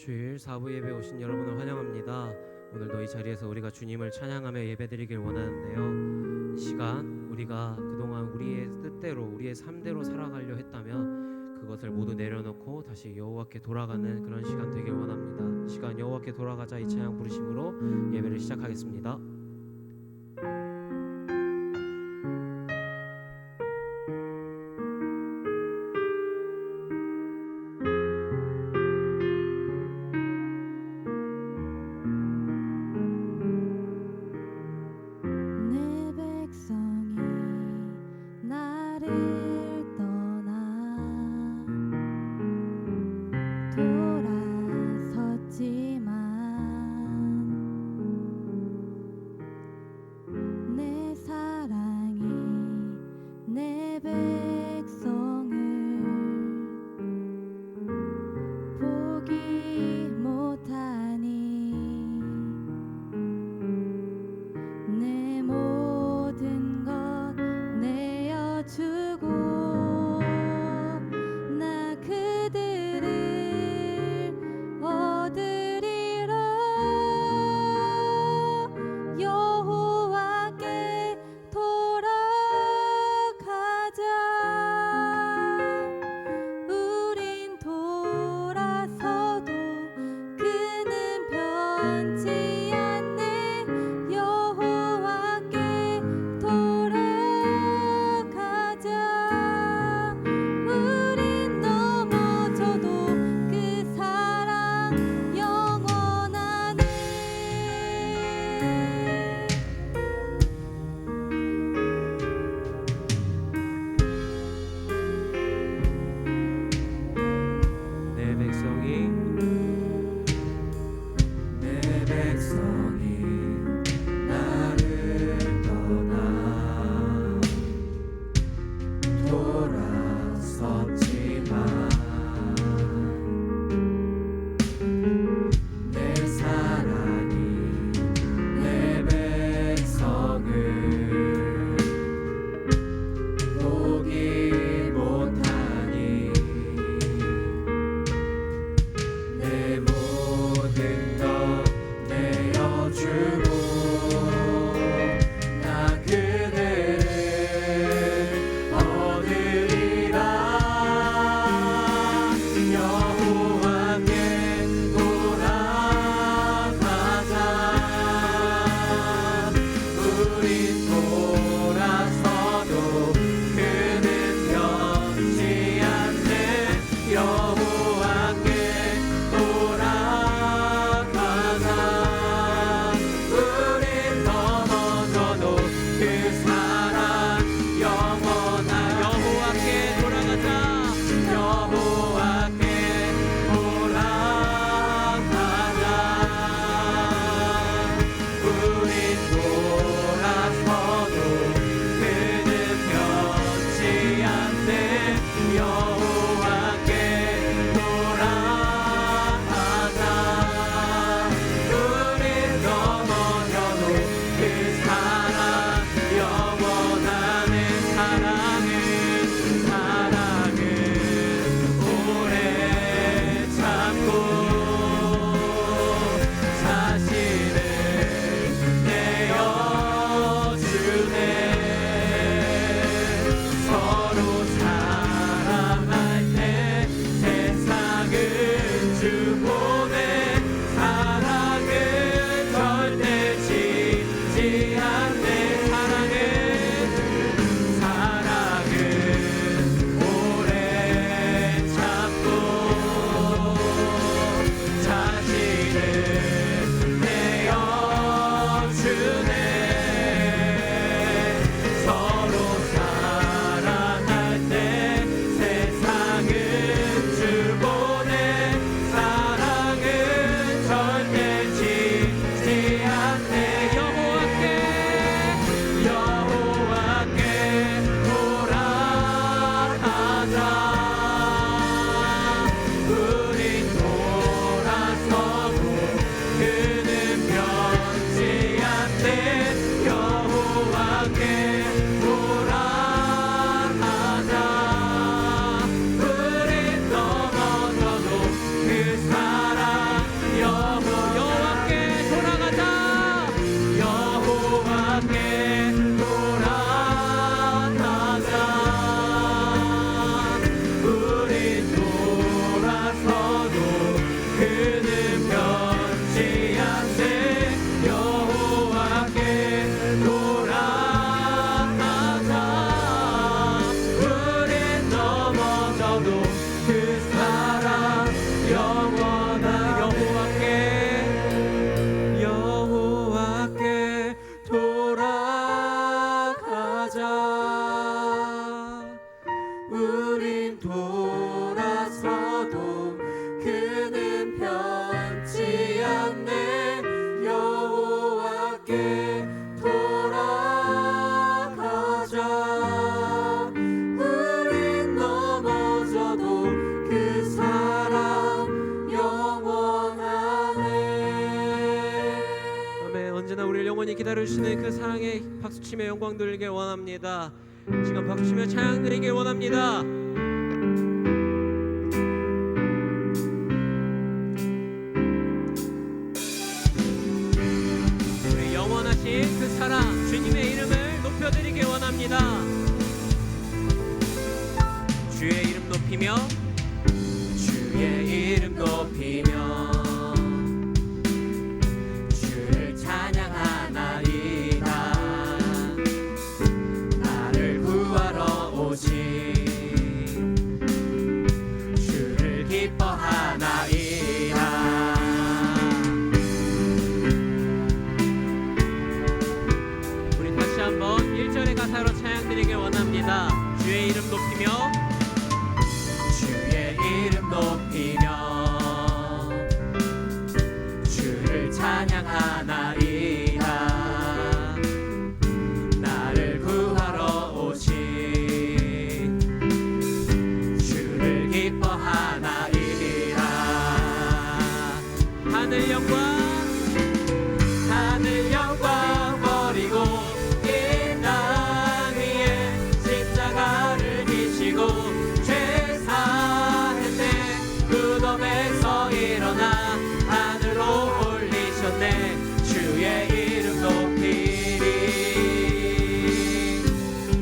주일 4부 예배 오신 여러분을 환영합니다. 오늘도 이 자리에서 우리가 주님을 찬양하며 예배드리길 원하는데요. 이 시간 우리가 그동안 우리의 뜻대로 우리의 삶대로 살아가려 했다면 그것을 모두 내려놓고 다시 여호와께 돌아가는 그런 시간 되길 원합니다. 이 시간 여호와께 돌아가자 이 찬양 부르심으로 예배를 시작하겠습니다. 내 백성이 나를 떠나 돌아섰지만 언제나 우리를 영원히 기다려주시는 그 사랑에 박수치며 영광 돌리길 원합니다. 지금 박수치며 찬양 드리길 원합니다. 우리 영원하신 그 사랑 주님의 이름을 높여드리길 원합니다. 주의 이름 높이며 주의 이름 높이며 주를 찬양하나이다. 나를 구하러 오신 주를 기뻐하나이다. 우리 다시 한번 1절의 가사로 찬양드리길 원합니다. 주의 이름 높이며 주의 이름 높이며 주를 찬양하나이다. 나를 구하러 오신 주를 기뻐하나이다. 하늘 영광 버리고 이 땅 위에 십자가를 지시고 무덤에서 일어나 하늘로 올리셨네. 주의 이름 높이리.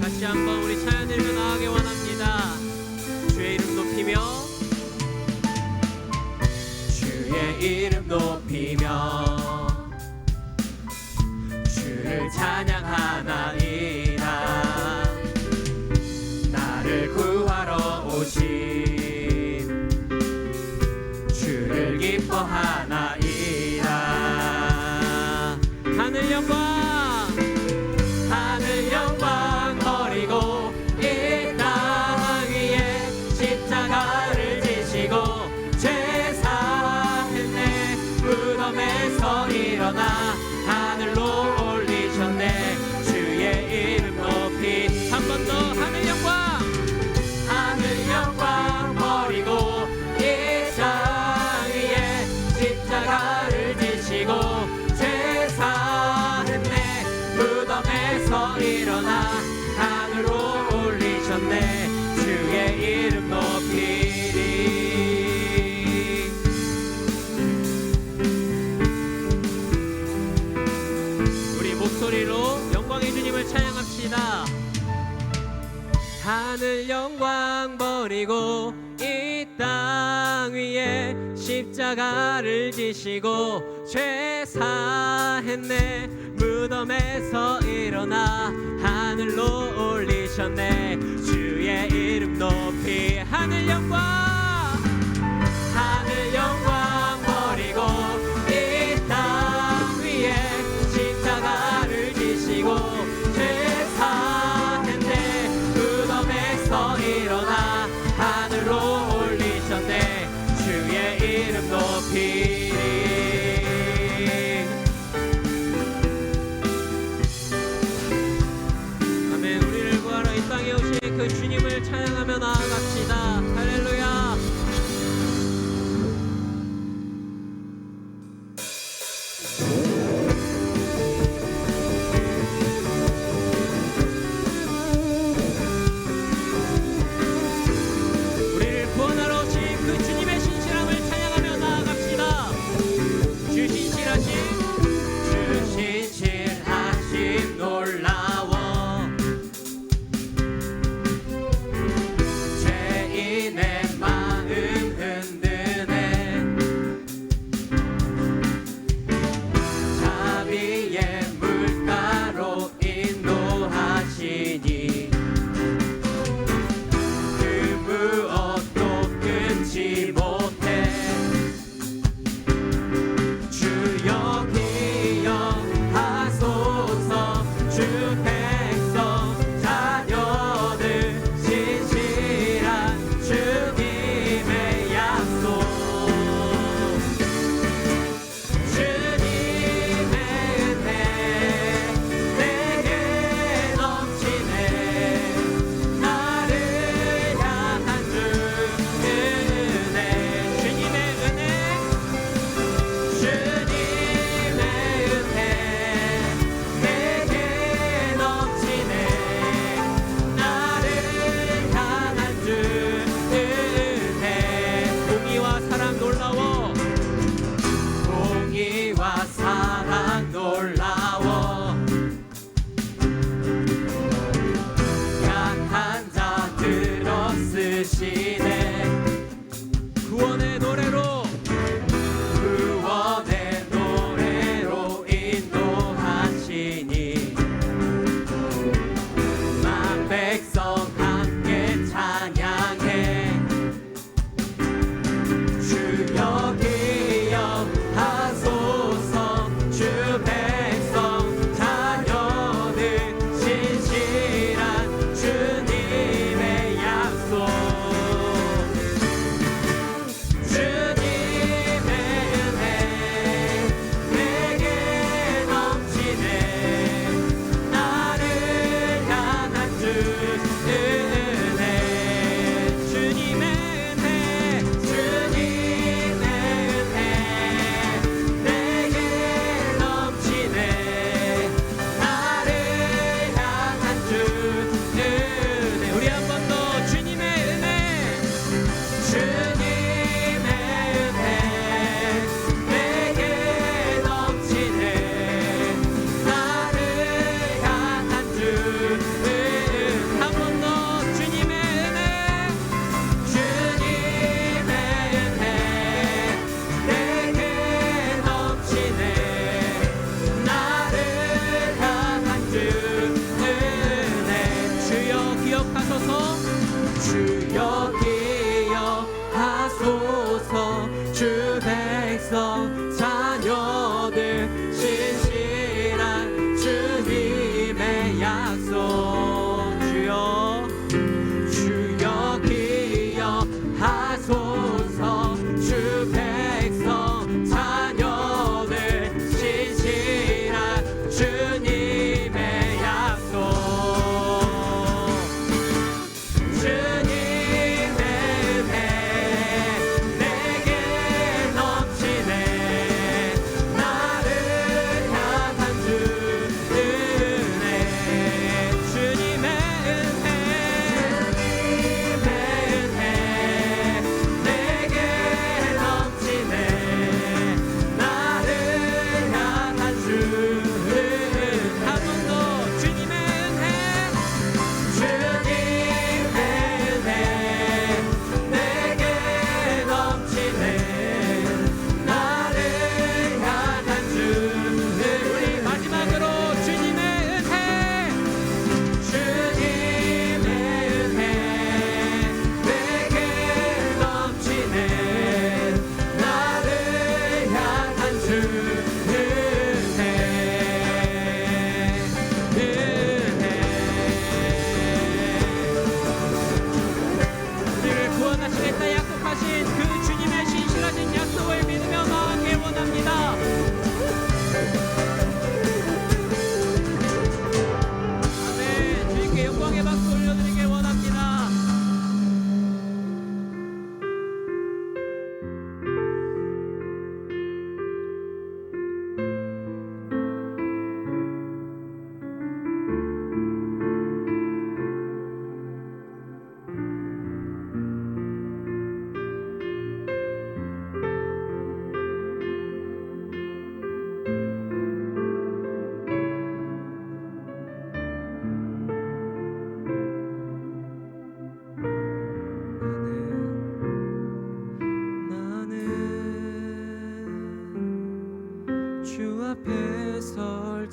다시 한번 우리 찬양 들며 나가기 원합니다. 주의 이름 높이며 주의 이름 높이며 주를 찬양하나이다. 나를 구하러 오신 주를 기뻐하나이다. 하늘 영광 버리고 이 땅 위에 십자가를 지시고 죄 사했네. 무덤에서 일어나 하늘로 올리셨네. 주의 이름 높이. 한 번 더. 하늘 영광 버리고 이 땅 십자가를 지시고 죄 사했네. 무덤에서 일어나 하늘로 올리셨네. 주의 이름 높이리. 우리 목소리로 영광의 주님을 찬양합시다. 하늘 영광 버리고 이 땅 위에 십자가를 지시고 죄 사했네. 무덤에서 일어나 하늘로 올리셨네. 주의 이름 높이. 하늘 영광 버리고 이 땅 위에 십자가를 지시고 죄 사했네. 무덤에서 일어나 하늘로 올리셨네. 주의 이름 높이리. 아멘. 우리를 구하러 이 땅에 오신 그 주님을 찬양하며 나아갑시다. 할렐루야.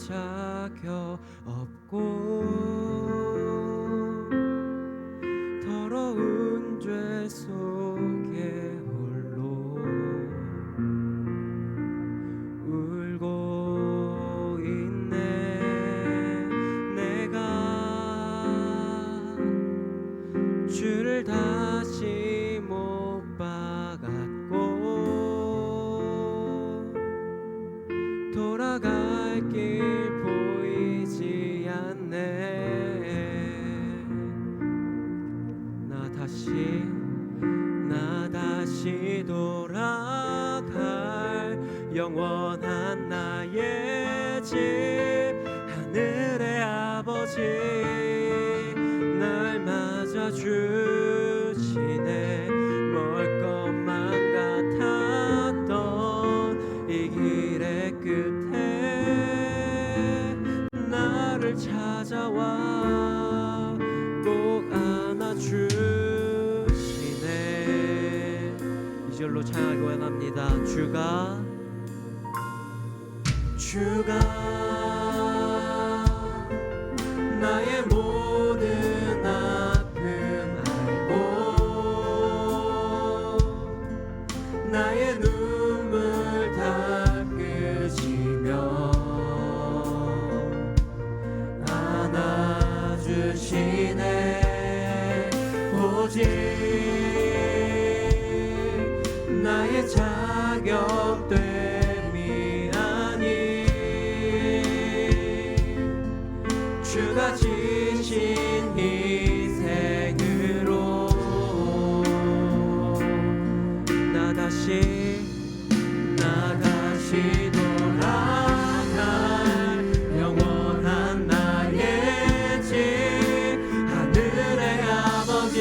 자격 없고 더러운 죄 속에 홀로 울고 있네. 내가 주를 다시 못 박았고 돌아갈 길 보이지 않네. 나 다시 돌아갈 영원한 나의 집 하늘의 아버지 날 맞아주시네. 멀 것만 같았던 이 길의 끝에 나를 찾아와 꼭 안아주시네. 이 절로 찬양하기 원합니다. 주가 나의 모든 아픔 알고 나의 눈물 닦으시며 안아주시네. 오직 나의 자격됨이 아닌 주가 지신 희생으로 나 다시 돌아갈 영원한 나의 집 하늘의 아버지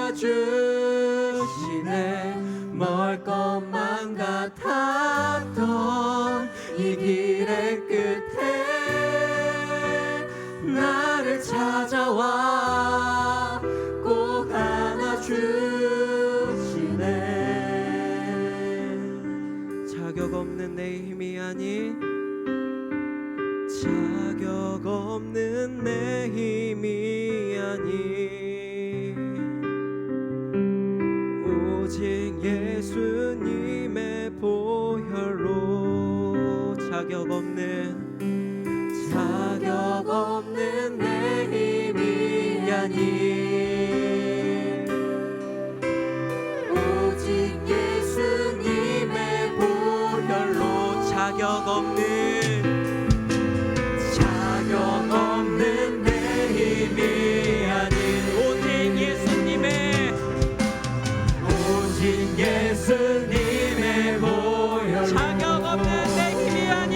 안아주시네. 멀 것만 같았던 이 길의 끝에 나를 찾아와 꼭 안아주시네. 자격 없는 내 힘이 아닌, 자격 없는 내 힘이 아닌, 오직 예수님의 보혈로. 자격 없는 내 힘이 아닌, 오직 예수님의 보혈로. 자격 없는 내 힘이 아닌, 오직 예수님의 보혈로. 자격 없는 내 힘이 아닌,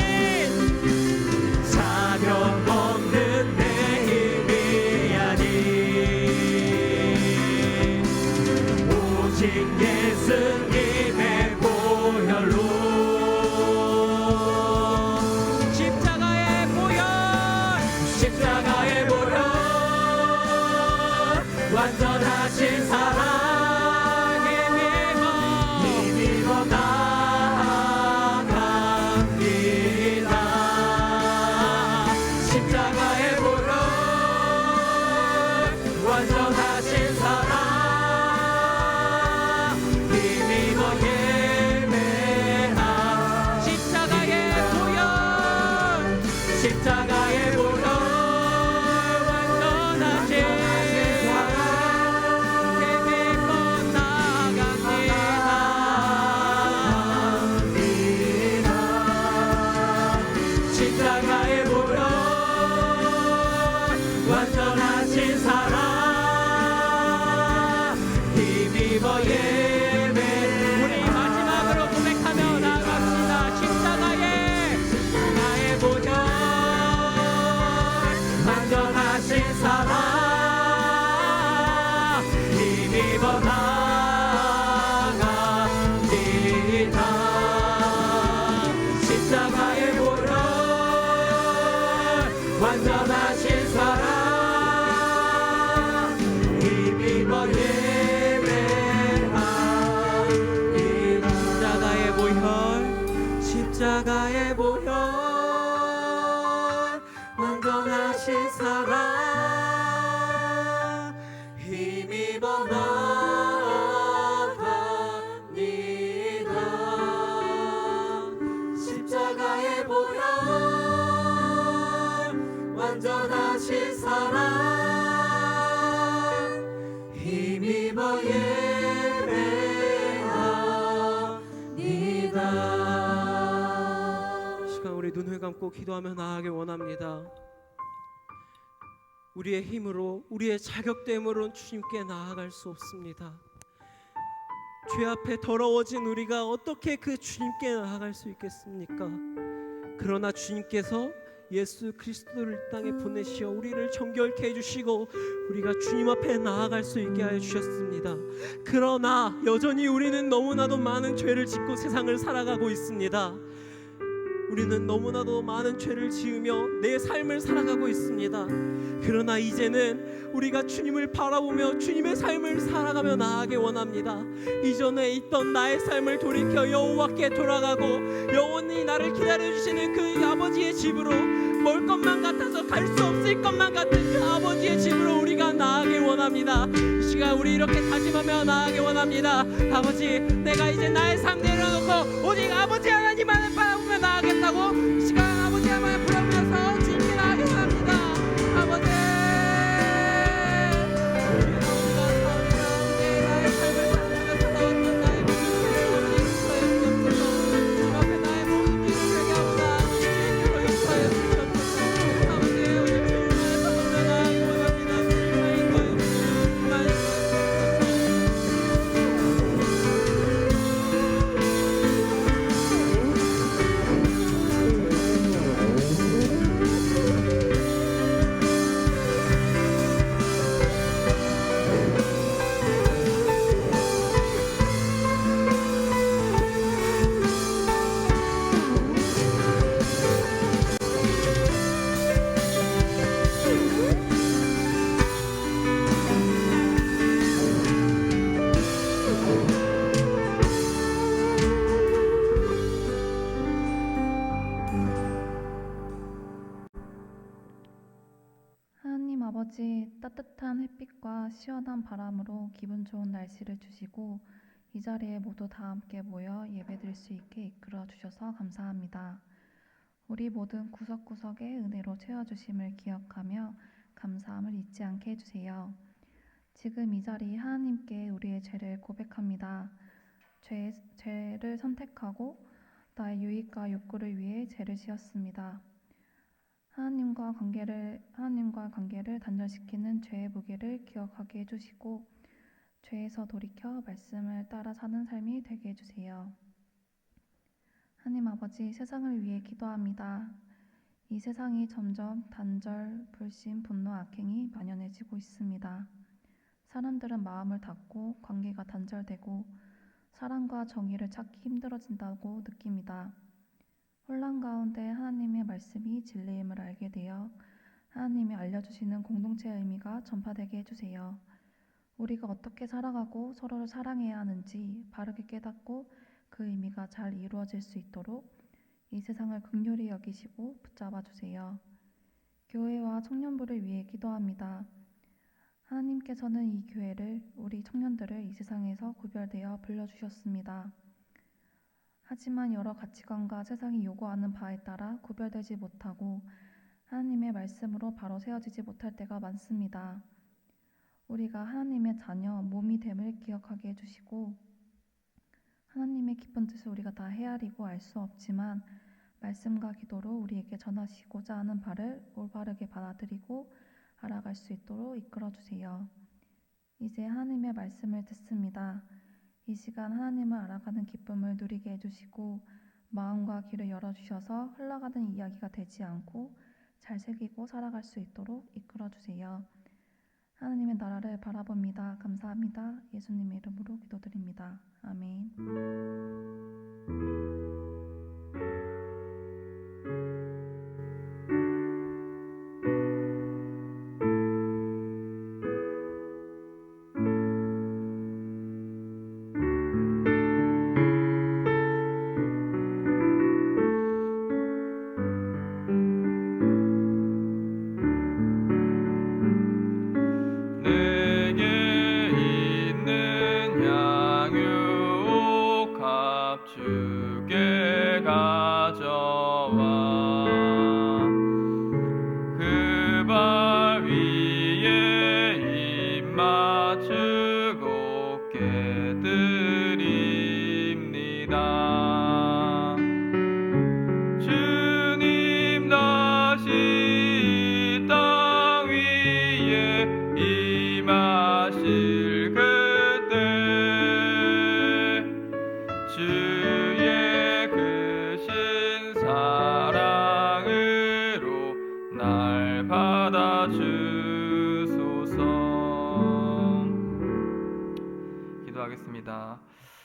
자격 없는 내 힘이 아닌, 오직 예수님의 보혈로. 십자가의 보혈, 완전하신 사랑 힘입어 나아갑니다. 십자가의 보혈, 완전하신 사랑 힘입어 예배하. 십자가의 보혈, 십자가의 보혈, 완전하신 사랑 힘입어 예배. 우리 마지막으로 고백하며 나아갑시다. 십자가의 보혈, 완전하신 사랑 힘입어 나아갑니다. 십자가의 보혈, 완전하신 사랑 힘입어 예배하리라. 십자가의 보혈, 완전하신 사랑 힘입어 나아갑니다. 십자가의 보혈, 완전하신 사랑 힘입어 예배합니다. 시간 우리 눈을 감고 기도하며 나아가길 원합니다. 우리의 힘으로, 우리의 자격됨으로는 주님께 나아갈 수 없습니다. 죄 앞에 더러워진 우리가 어떻게 그 주님께 나아갈 수 있겠습니까? 그러나 주님께서 예수 그리스도를 이 땅에 보내시어 우리를 정결케 해주시고 우리가 주님 앞에 나아갈 수 있게 하여 주셨습니다. 그러나 여전히 우리는 너무나도 많은 죄를 짓고 세상을 살아가고 있습니다. 우리는 너무나도 많은 죄를 지으며 내 삶을 살아가고 있습니다. 그러나 이제는 우리가 주님을 바라보며 주님의 삶을 살아가며 나아가기 원합니다. 이전에 있던 나의 삶을 돌이켜 여호와께 돌아가고 영원히 나를 기다려주시는 그 아버지의 집으로, 멀 것만 같아서 갈 수 없을 것만 같은 그 아버지의 집으로 우리가 나아가기 원합니다. 이 시간 우리 이렇게 다짐하며 나아가기 원합니다. 아버지, 내가 이제 나의 삶 내려놓고 오직 아버지 하나님만을 바라보며 나아가겠다고 이 시간 아버지 하나님을 부르면서 주님께 나아가기 원합니다. 아버지, 나의 삶을 살아가며 살아왔던 나의 모든 죄를 용서하여 주옵소서. 주님 앞에 나의 모든 길을 되게 하오나 주님께서 용서하여 주옵소서. 아버지, 우리 주님만을 바라보며 나아가기 원합니다. 아버지, 따뜻한 햇빛과 시원한 바람으로 기분 좋은 날씨를 주시고 이 자리에 모두 다 함께 모여 예배드릴 수 있게 이끌어 주셔서 감사합니다. 우리 모든 구석구석에 은혜로 채워주심을 기억하며 감사함을 잊지 않게 해주세요. 지금 이 자리 하나님께 우리의 죄를 고백합니다. 죄를 선택하고 나의 유익과 욕구를 위해 죄를 지었습니다. 하나님과 관계를 단절시키는 죄의 무게를 기억하게 해주시고 죄에서 돌이켜 말씀을 따라 사는 삶이 되게 해주세요. 하나님 아버지, 세상을 위해 기도합니다. 이 세상이 점점 단절, 불신, 분노, 악행이 만연해지고 있습니다. 사람들은 마음을 닫고 관계가 단절되고 사랑과 정의를 찾기 힘들어진다고 느낍니다. 혼란 가운데 하나님의 말씀이 진리임을 알게 되어 하나님이 알려주시는 공동체의 의미가 전파되게 해주세요. 우리가 어떻게 살아가고 서로를 사랑해야 하는지 바르게 깨닫고 그 의미가 잘 이루어질 수 있도록 이 세상을 긍휼히 여기시고 붙잡아 주세요. 교회와 청년부를 위해 기도합니다. 하나님께서는 이 교회를, 우리 청년들을 이 세상에서 구별되어 불러주셨습니다. 하지만 여러 가치관과 세상이 요구하는 바에 따라 구별되지 못하고 하나님의 말씀으로 바로 세워지지 못할 때가 많습니다. 우리가 하나님의 자녀, 몸이 됨을 기억하게 해주시고 하나님의 깊은 뜻을 우리가 다 헤아리고 알 수 없지만 말씀과 기도로 우리에게 전하시고자 하는 바를 올바르게 받아들이고 알아갈 수 있도록 이끌어주세요. 이제 하나님의 말씀을 듣습니다. 이 시간 하나님을 알아가는 기쁨을 누리게 해주시고 마음과 귀를 열어주셔서 흘러가는 이야기가 되지 않고 잘 새기고 살아갈 수 있도록 이끌어주세요. 하나님의 나라를 바라봅니다. 감사합니다. 예수님의 이름으로 기도드립니다. 아멘. 내게 있는 향유 값주게 가져와 그 발 위에 입맞추고 깨드립니다. 주님 다시 땅 위에 임하실 그때 주의 크신 사랑으로 날 받아주소서. 기도하겠습니다.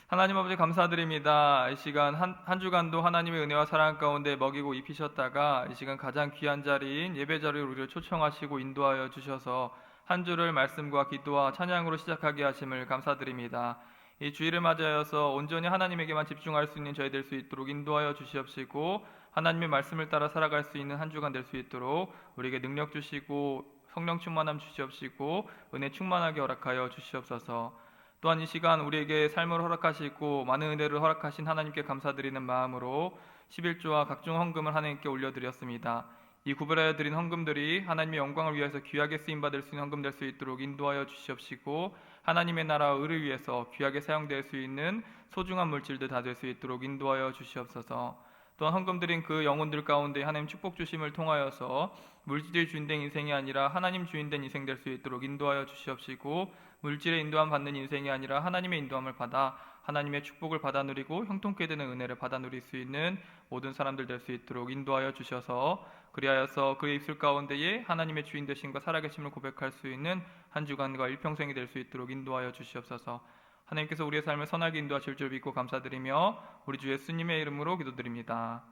하나님 아버지 감사드립니다. 이 시간 한 주간도 하나님의 은혜와 사랑 가운데 먹이고 입히셨다가 이 시간 가장 귀한 자리인 예배 자리로 우리를 초청하시고 인도하여 주셔서 한 주를 말씀과 기도와 찬양으로 시작하게 하심을 감사드립니다. 이 주일을 맞이하여서 온전히 하나님에게만 집중할 수 있는 저희 될 수 있도록 인도하여 주시옵시고 하나님의 말씀을 따라 살아갈 수 있는 한 주간 될 수 있도록 우리에게 능력 주시고 성령 충만함 주시옵시고 은혜 충만하게 허락하여 주시옵소서. 또한 이 시간 우리에게 삶을 허락하시고 많은 은혜를 허락하신 하나님께 감사드리는 마음으로 11조와 각종 헌금을 하나님께 올려드렸습니다. 이 구별하여 드린 헌금들이 하나님의 영광을 위해서 귀하게 쓰임받을 수 있는 헌금 될 수 있도록 인도하여 주시옵시고 하나님의 나라와 의를 위해서 귀하게 사용될 수 있는 소중한 물질들 다 될 수 있도록 인도하여 주시옵소서. 또한 헌금 드린 그 영혼들 가운데 하나님 축복 주심을 통하여서 물질의 주인된 인생이 아니라 하나님 주인된 인생 될 수 있도록 인도하여 주시옵시고 물질의 인도함 받는 인생이 아니라 하나님의 인도함을 받아 하나님의 축복을 받아 누리고 형통케 되는 은혜를 받아 누릴 수 있는 모든 사람들 될 수 있도록 인도하여 주셔서 그리하여서 그의 입술 가운데에 하나님의 주인 되심과 살아계심을 고백할 수 있는 한 주간과 일평생이 될 수 있도록 인도하여 주시옵소서. 하나님께서 우리의 삶을 선하게 인도하실 줄 믿고 감사드리며 우리 주 예수님의 이름으로 기도드립니다.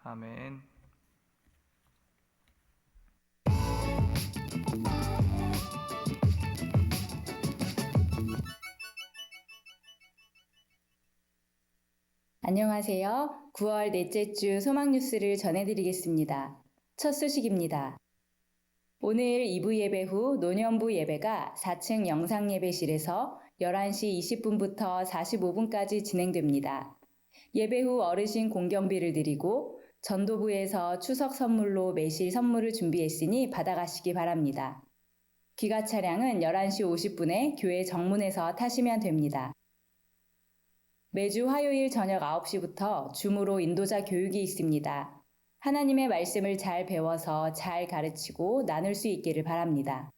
아멘. 안녕하세요. 9월 넷째 주 소망 뉴스를 전해드리겠습니다. 첫 소식입니다. 오늘 2부 예배 후 노년부 예배가 4층 영상 예배실에서 11시 20분부터 45분까지 진행됩니다. 예배 후 어르신 공경비를 드리고 전도부에서 추석 선물로 매실 선물을 준비했으니 받아가시기 바랍니다. 귀가 차량은 11시 50분에 교회 정문에서 타시면 됩니다. 매주 화요일 저녁 9시부터 줌으로 인도자 교육이 있습니다. 하나님의 말씀을 잘 배워서 잘 가르치고 나눌 수 있기를 바랍니다.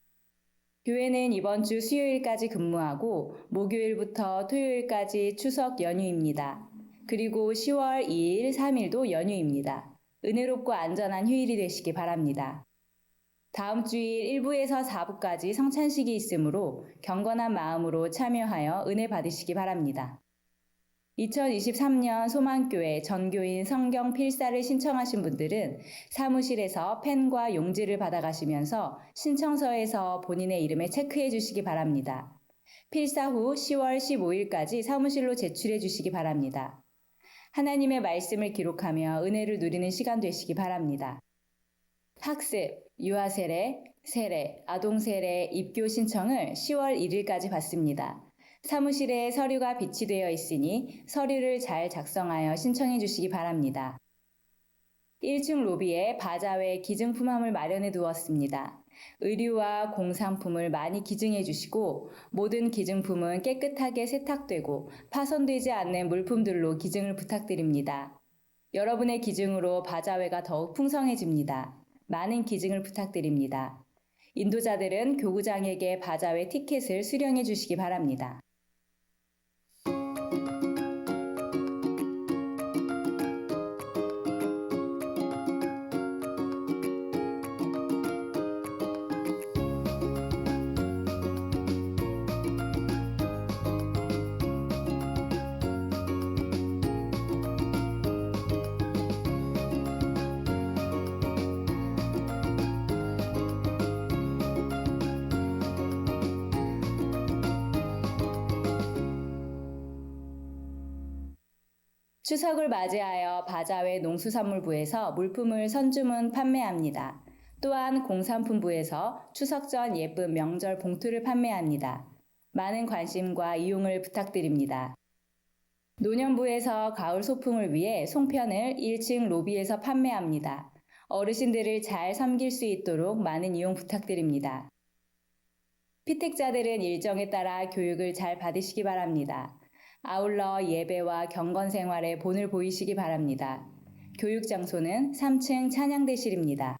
교회는 이번 주 수요일까지 근무하고 목요일부터 토요일까지 추석 연휴입니다. 그리고 10월 2일, 3일도 연휴입니다. 은혜롭고 안전한 휴일이 되시기 바랍니다. 다음 주일 1부에서 4부까지 성찬식이 있으므로 경건한 마음으로 참여하여 은혜 받으시기 바랍니다. 2023년 소망교회 전교인 성경 필사를 신청하신 분들은 사무실에서 펜과 용지를 받아가시면서 신청서에서 본인의 이름을 체크해 주시기 바랍니다. 필사 후 10월 15일까지 사무실로 제출해 주시기 바랍니다. 하나님의 말씀을 기록하며 은혜를 누리는 시간 되시기 바랍니다. 학습, 유아세례, 세례, 아동세례, 입교 신청을 10월 1일까지 받습니다. 사무실에 서류가 비치되어 있으니 서류를 잘 작성하여 신청해 주시기 바랍니다. 1층 로비에 바자회 기증품함을 마련해 두었습니다. 의류와 공산품을 많이 기증해 주시고 모든 기증품은 깨끗하게 세탁되고 파손되지 않는 물품들로 기증을 부탁드립니다. 여러분의 기증으로 바자회가 더욱 풍성해집니다. 많은 기증을 부탁드립니다. 인도자들은 교구장에게 바자회 티켓을 수령해 주시기 바랍니다. 추석을 맞이하여 바자회 농수산물부에서 물품을 선주문 판매합니다. 또한 공산품부에서 추석 전 예쁜 명절 봉투를 판매합니다. 많은 관심과 이용을 부탁드립니다. 노년부에서 가을 소풍을 위해 송편을 1층 로비에서 판매합니다. 어르신들을 잘 섬길 수 있도록 많은 이용 부탁드립니다. 피택자들은 일정에 따라 교육을 잘 받으시기 바랍니다. 아울러 예배와 경건 생활에 본을 보이시기 바랍니다. 교육 장소는 3층 찬양대실입니다.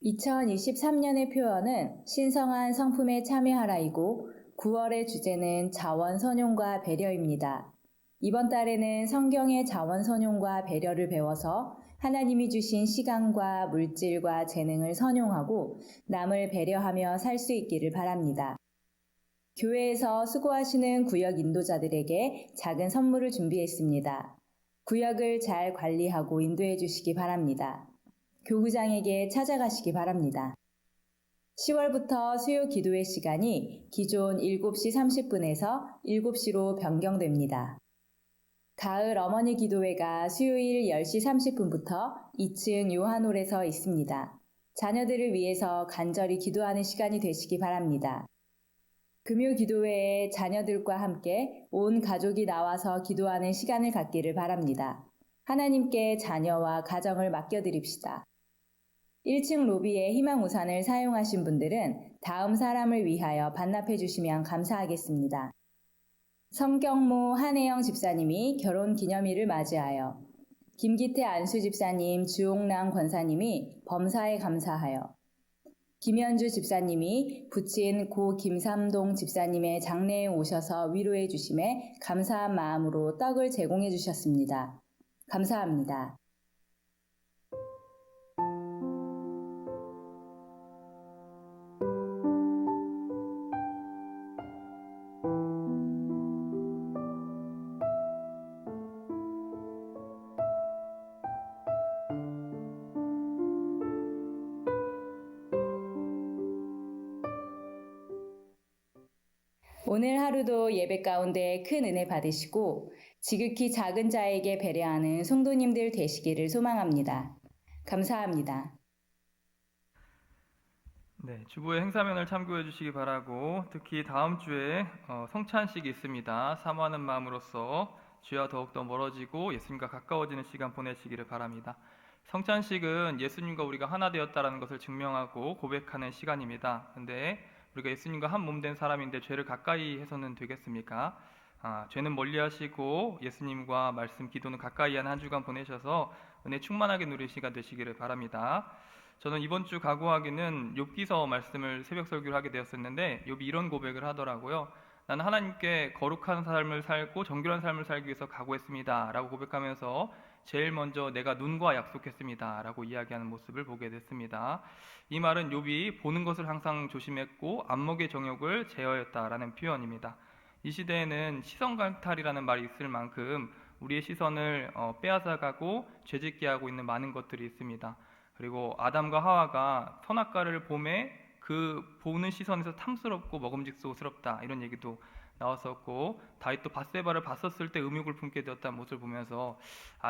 2023년의 표어는 신성한 성품에 참여하라이고 9월의 주제는 자원선용과 배려입니다. 이번 달에는 성경의 자원선용과 배려를 배워서 하나님이 주신 시간과 물질과 재능을 선용하고 남을 배려하며 살 수 있기를 바랍니다. 교회에서 수고하시는 구역 인도자들에게 작은 선물을 준비했습니다. 구역을 잘 관리하고 인도해 주시기 바랍니다. 교구장에게 찾아가시기 바랍니다. 10월부터 수요 기도회 시간이 기존 7시 30분에서 7시로 변경됩니다. 가을 어머니 기도회가 수요일 10시 30분부터 2층 요한홀에서 있습니다. 자녀들을 위해서 간절히 기도하는 시간이 되시기 바랍니다. 금요 기도회에 자녀들과 함께 온 가족이 나와서 기도하는 시간을 갖기를 바랍니다. 하나님께 자녀와 가정을 맡겨드립시다. 1층 로비에 희망 우산을 사용하신 분들은 다음 사람을 위하여 반납해 주시면 감사하겠습니다. 성경모 한혜영 집사님이 결혼 기념일을 맞이하여 김기태 안수 집사님, 주옥랑 권사님이 범사에 감사하여 김현주 집사님이 부친 고 김삼동 집사님의 장례에 오셔서 위로해 주심에 감사한 마음으로 떡을 제공해 주셨습니다. 감사합니다. 오늘 하루도 예배 가운데 큰 은혜 받으시고 지극히 작은 자에게 배려하는 성도님들 되시기를 소망합니다. 감사합니다. 네, 주보의 행사면을 참고해 주시기 바라고, 특히 다음 주에 성찬식이 있습니다. 사모하는 마음으로써 주와 더욱더 멀어지고 예수님과 가까워지는 시간 보내시기를 바랍니다. 성찬식은 예수님과 우리가 하나 되었다는 것을 증명하고 고백하는 시간입니다. 근데 우리가 예수님과 한 몸 된 사람인데 죄를 가까이 해서는 되겠습니까? 죄는 멀리 하시고 예수님과 말씀, 기도는 가까이 하는 한 주간 보내셔서 은혜 충만하게 누리는 시간 되시기를 바랍니다. 저는 이번 주 각오하기는 욥기서 말씀을 새벽 설교를 하게 되었었는데, 욥이 이런 고백을 하더라고요. 나는 하나님께 거룩한 삶을 살고 정결한 삶을 살기 위해서 각오했습니다 라고 고백하면서 제일 먼저 내가 눈과 약속했습니다 라고 이야기하는 모습을 보게 됐습니다. 이 말은 욥이 보는 것을 항상 조심했고 안목의 정욕을 제어했다라는 표현입니다. 이 시대에는 시선 강탈이라는 말이 있을 만큼 우리의 시선을 빼앗아가고 죄짓게 하고 있는 많은 것들이 있습니다. 그리고 아담과 하와가 선악과를 봄에 그 보는 시선에서 탐스럽고 먹음직스럽다 이런 얘기도 나왔었고, 다윗도 밧세바를 봤었을 때 음욕을 품게 되었다는 모습을 보면서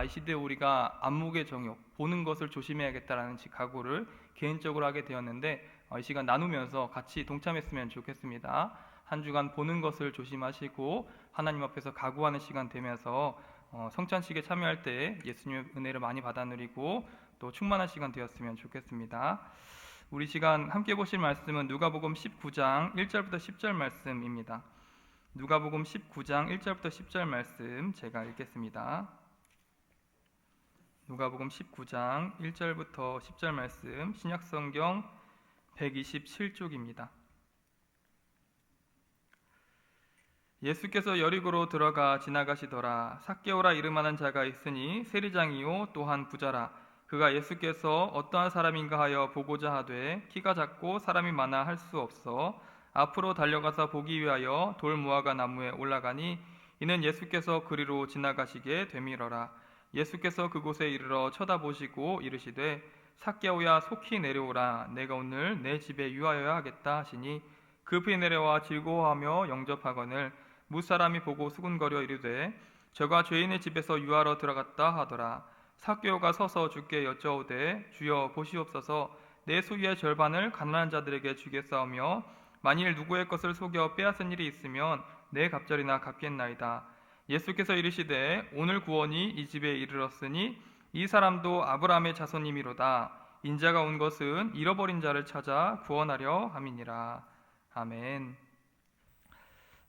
이 시대에 우리가 안목의 정욕, 보는 것을 조심해야겠다라는 각오를 개인적으로 하게 되었는데, 이 시간 나누면서 같이 동참했으면 좋겠습니다. 한 주간 보는 것을 조심하시고 하나님 앞에서 각오하는 시간 되면서 성찬식에 참여할 때 예수님의 은혜를 많이 받아 누리고 또 충만한 시간 되었으면 좋겠습니다. 우리 시간 함께 보실 말씀은 누가복음 19장 1절부터 10절 말씀입니다. 누가복음 19장 1절부터 10절 말씀 제가 읽겠습니다. 누가복음 19장 1절부터 10절 말씀, 신약성경 127쪽입니다. 예수께서 여리고로 들어가 지나가시더라. 삭개오라 이름하는 자가 있으니 세리장이요 또한 부자라. 그가 예수께서 어떠한 사람인가 하여 보고자 하되 키가 작고 사람이 많아 할 수 없어 앞으로 달려가서 보기 위하여 돌 무화과 나무에 올라가니 이는 예수께서 그리로 지나가시게 되밀어라. 예수께서 그곳에 이르러 쳐다보시고 이르시되 삭개오야 속히 내려오라. 내가 오늘 내 집에 유하여야 하겠다 하시니 급히 내려와 즐거워하며 영접하거늘 무사람이 보고 수군거려 이르되 저가 죄인의 집에서 유하러 들어갔다 하더라. 삭개오가 서서 주께 여짜오되 주여 보시옵소서 내 소유의 절반을 가난한 자들에게 주겠사오며 만일 누구의 것을 속여 빼앗은 일이 있으면 내 갑절이나 갚겠나이다. 예수께서 이르시되 오늘 구원이 이 집에 이르렀으니 이 사람도 아브라함의 자손이미로다. 인자가 온 것은 잃어버린 자를 찾아 구원하려 함이니라. 아멘.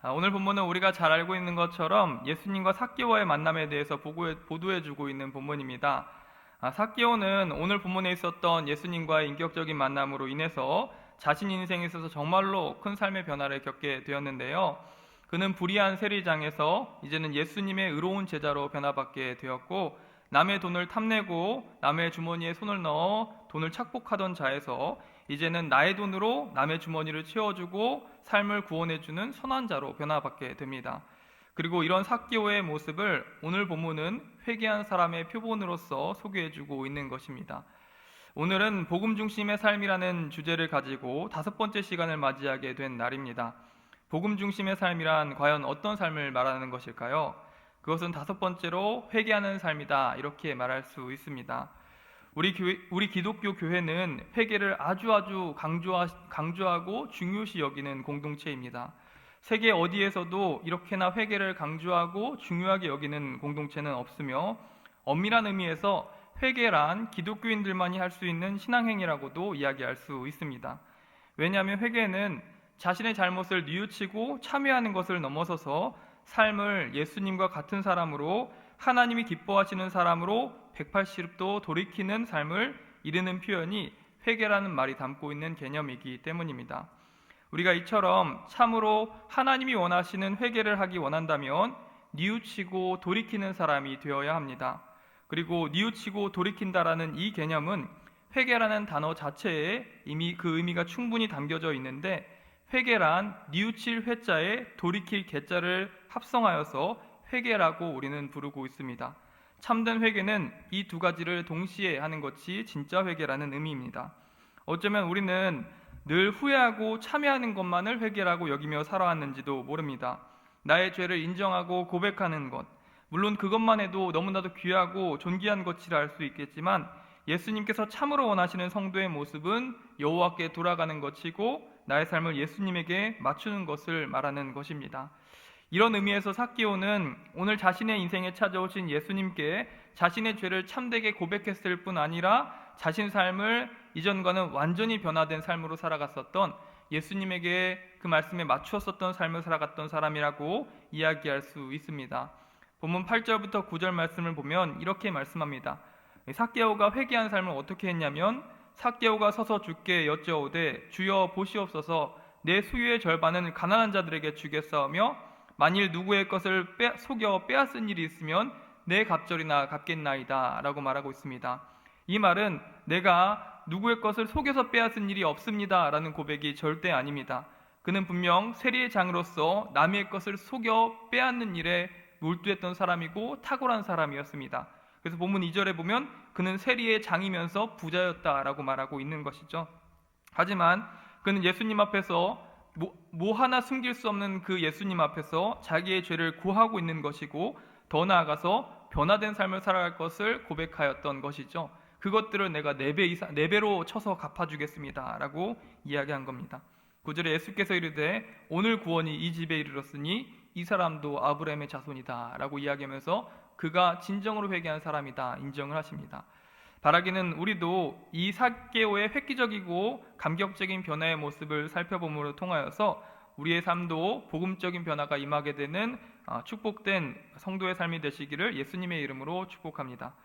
오늘 본문은 우리가 잘 알고 있는 것처럼 예수님과 삭개오와의 만남에 대해서 보도해주고 있는 본문입니다. 삭개오는 오늘 본문에 있었던 예수님과의 인격적인 만남으로 인해서 자신 인생에 있어서 정말로 큰 삶의 변화를 겪게 되었는데요. 그는 불의한 세리장에서 이제는 예수님의 의로운 제자로 변화받게 되었고, 남의 돈을 탐내고 남의 주머니에 손을 넣어 돈을 착복하던 자에서 이제는 나의 돈으로 남의 주머니를 채워주고 삶을 구원해주는 선한 자로 변화받게 됩니다. 그리고 이런 삭개오의 모습을 오늘 본문은 회개한 사람의 표본으로서 소개해주고 있는 것입니다. 오늘은 복음 중심의 삶이라는 주제를 가지고 5번째 시간을 맞이하게 된 날입니다. 복음 중심의 삶이란 과연 어떤 삶을 말하는 것일까요? 그것은 5번째로 회개하는 삶이다, 이렇게 말할 수 있습니다. 우리 기독교 교회는 회개를 아주 강조하고 중요시 여기는 공동체입니다. 세계 어디에서도 이렇게나 회개를 강조하고 중요하게 여기는 공동체는 없으며, 엄밀한 의미에서 회개란 기독교인들만이 할 수 있는 신앙행위라고도 이야기할 수 있습니다. 왜냐하면 회개는 자신의 잘못을 뉘우치고 참회하는 것을 넘어서서 삶을 예수님과 같은 사람으로, 하나님이 기뻐하시는 사람으로 180도 돌이키는 삶을 이르는 표현이 회개라는 말이 담고 있는 개념이기 때문입니다. 우리가 이처럼 참으로 하나님이 원하시는 회개를 하기 원한다면 뉘우치고 돌이키는 사람이 되어야 합니다. 그리고 뉘우치고 돌이킨다라는 이 개념은 회개라는 단어 자체에 이미 그 의미가 충분히 담겨져 있는데, 회개란 뉘우칠 회자에 돌이킬 개자를 합성하여서 회개라고 우리는 부르고 있습니다. 참된 회개는 이 두 가지를 동시에 하는 것이 진짜 회개라는 의미입니다. 어쩌면 우리는 늘 후회하고 참회하는 것만을 회개라고 여기며 살아왔는지도 모릅니다. 나의 죄를 인정하고 고백하는 것, 물론 그것만 해도 너무나도 귀하고 존귀한 것이라 할 수 있겠지만 예수님께서 참으로 원하시는 성도의 모습은 여호와께 돌아가는 것이고 나의 삶을 예수님에게 맞추는 것을 말하는 것입니다. 이런 의미에서 삭개오는 오늘 자신의 인생에 찾아오신 예수님께 자신의 죄를 참되게 고백했을 뿐 아니라 자신 삶을 이전과는 완전히 변화된 삶으로 살아갔었던, 예수님에게 그 말씀에 맞추었었던 삶을 살아갔던 사람이라고 이야기할 수 있습니다. 본문 8절부터 9절 말씀을 보면 이렇게 말씀합니다. 삭개오가 회개한 삶을 어떻게 했냐면, 삭개오가 서서 주께 여짜오되 주여 보시옵소서, 내 소유의 절반은 가난한 자들에게 주겠사오며 만일 누구의 것을 속여 빼앗은 일이 있으면 내 갑절이나 갚겠나이다 라고 말하고 있습니다. 이 말은 내가 누구의 것을 속여서 빼앗은 일이 없습니다 라는 고백이 절대 아닙니다. 그는 분명 세리의 장으로서 남의 것을 속여 빼앗는 일에 몰두했던 사람이고 탁월한 사람이었습니다. 그래서 본문 2절에 보면 그는 세리의 장이면서 부자였다라고 말하고 있는 것이죠. 하지만 그는 예수님 앞에서 뭐 하나 숨길 수 없는 그 예수님 앞에서 자기의 죄를 고하고 있는 것이고, 더 나아가서 변화된 삶을 살아갈 것을 고백하였던 것이죠. 그것들을 내가 4배로 쳐서 갚아주겠습니다 라고 이야기한 겁니다. 9절에 예수께서 이르되 오늘 구원이 이 집에 이르렀으니 이 사람도 아브라함의 자손이다 라고 이야기하면서 그가 진정으로 회개한 사람이다 인정을 하십니다. 바라기는 우리도 이 삭개오의 획기적이고 감격적인 변화의 모습을 살펴봄으로 통하여서 우리의 삶도 복음적인 변화가 임하게 되는 축복된 성도의 삶이 되시기를 예수님의 이름으로 축복합니다.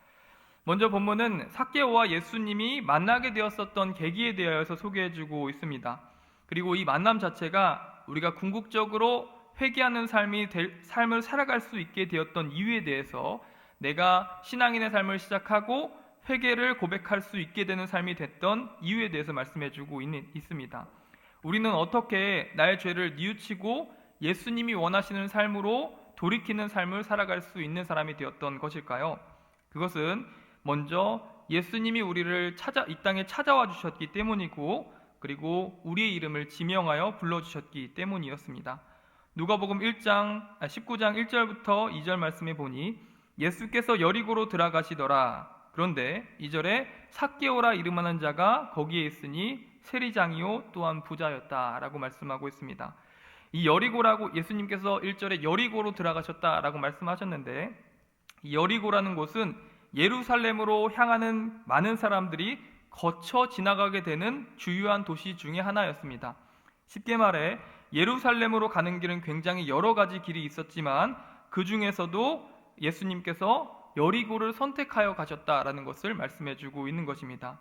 먼저 본문은 삭개오와 예수님이 만나게 되었었던 계기에 대하여서 소개해주고 있습니다. 그리고 이 만남 자체가 우리가 궁극적으로 회개하는 삶을 살아갈 수 있게 되었던 이유에 대해서, 내가 신앙인의 삶을 시작하고 회개를 고백할 수 있게 되는 삶이 됐던 이유에 대해서 말씀해주고 있습니다. 우리는 어떻게 나의 죄를 뉘우치고 예수님이 원하시는 삶으로 돌이키는 삶을 살아갈 수 있는 사람이 되었던 것일까요? 그것은 먼저 예수님이 우리를 이 땅에 찾아와 주셨기 때문이고, 그리고 우리의 이름을 지명하여 불러주셨기 때문이었습니다. 누가복음 19장 1절부터 2절 말씀에 보니 예수께서 여리고로 들어가시더라. 그런데 2절에 삭개오라 이름하는 자가 거기에 있으니 세리장이요 또한 부자였다라고 말씀하고 있습니다. 이 여리고라고 예수님께서 1절에 여리고로 들어가셨다라고 말씀하셨는데, 이 여리고라는 곳은 예루살렘으로 향하는 많은 사람들이 거쳐 지나가게 되는 주요한 도시 중에 하나였습니다. 쉽게 말해 예루살렘으로 가는 길은 굉장히 여러 가지 길이 있었지만 그 중에서도 예수님께서 여리고를 선택하여 가셨다라는 것을 말씀해주고 있는 것입니다.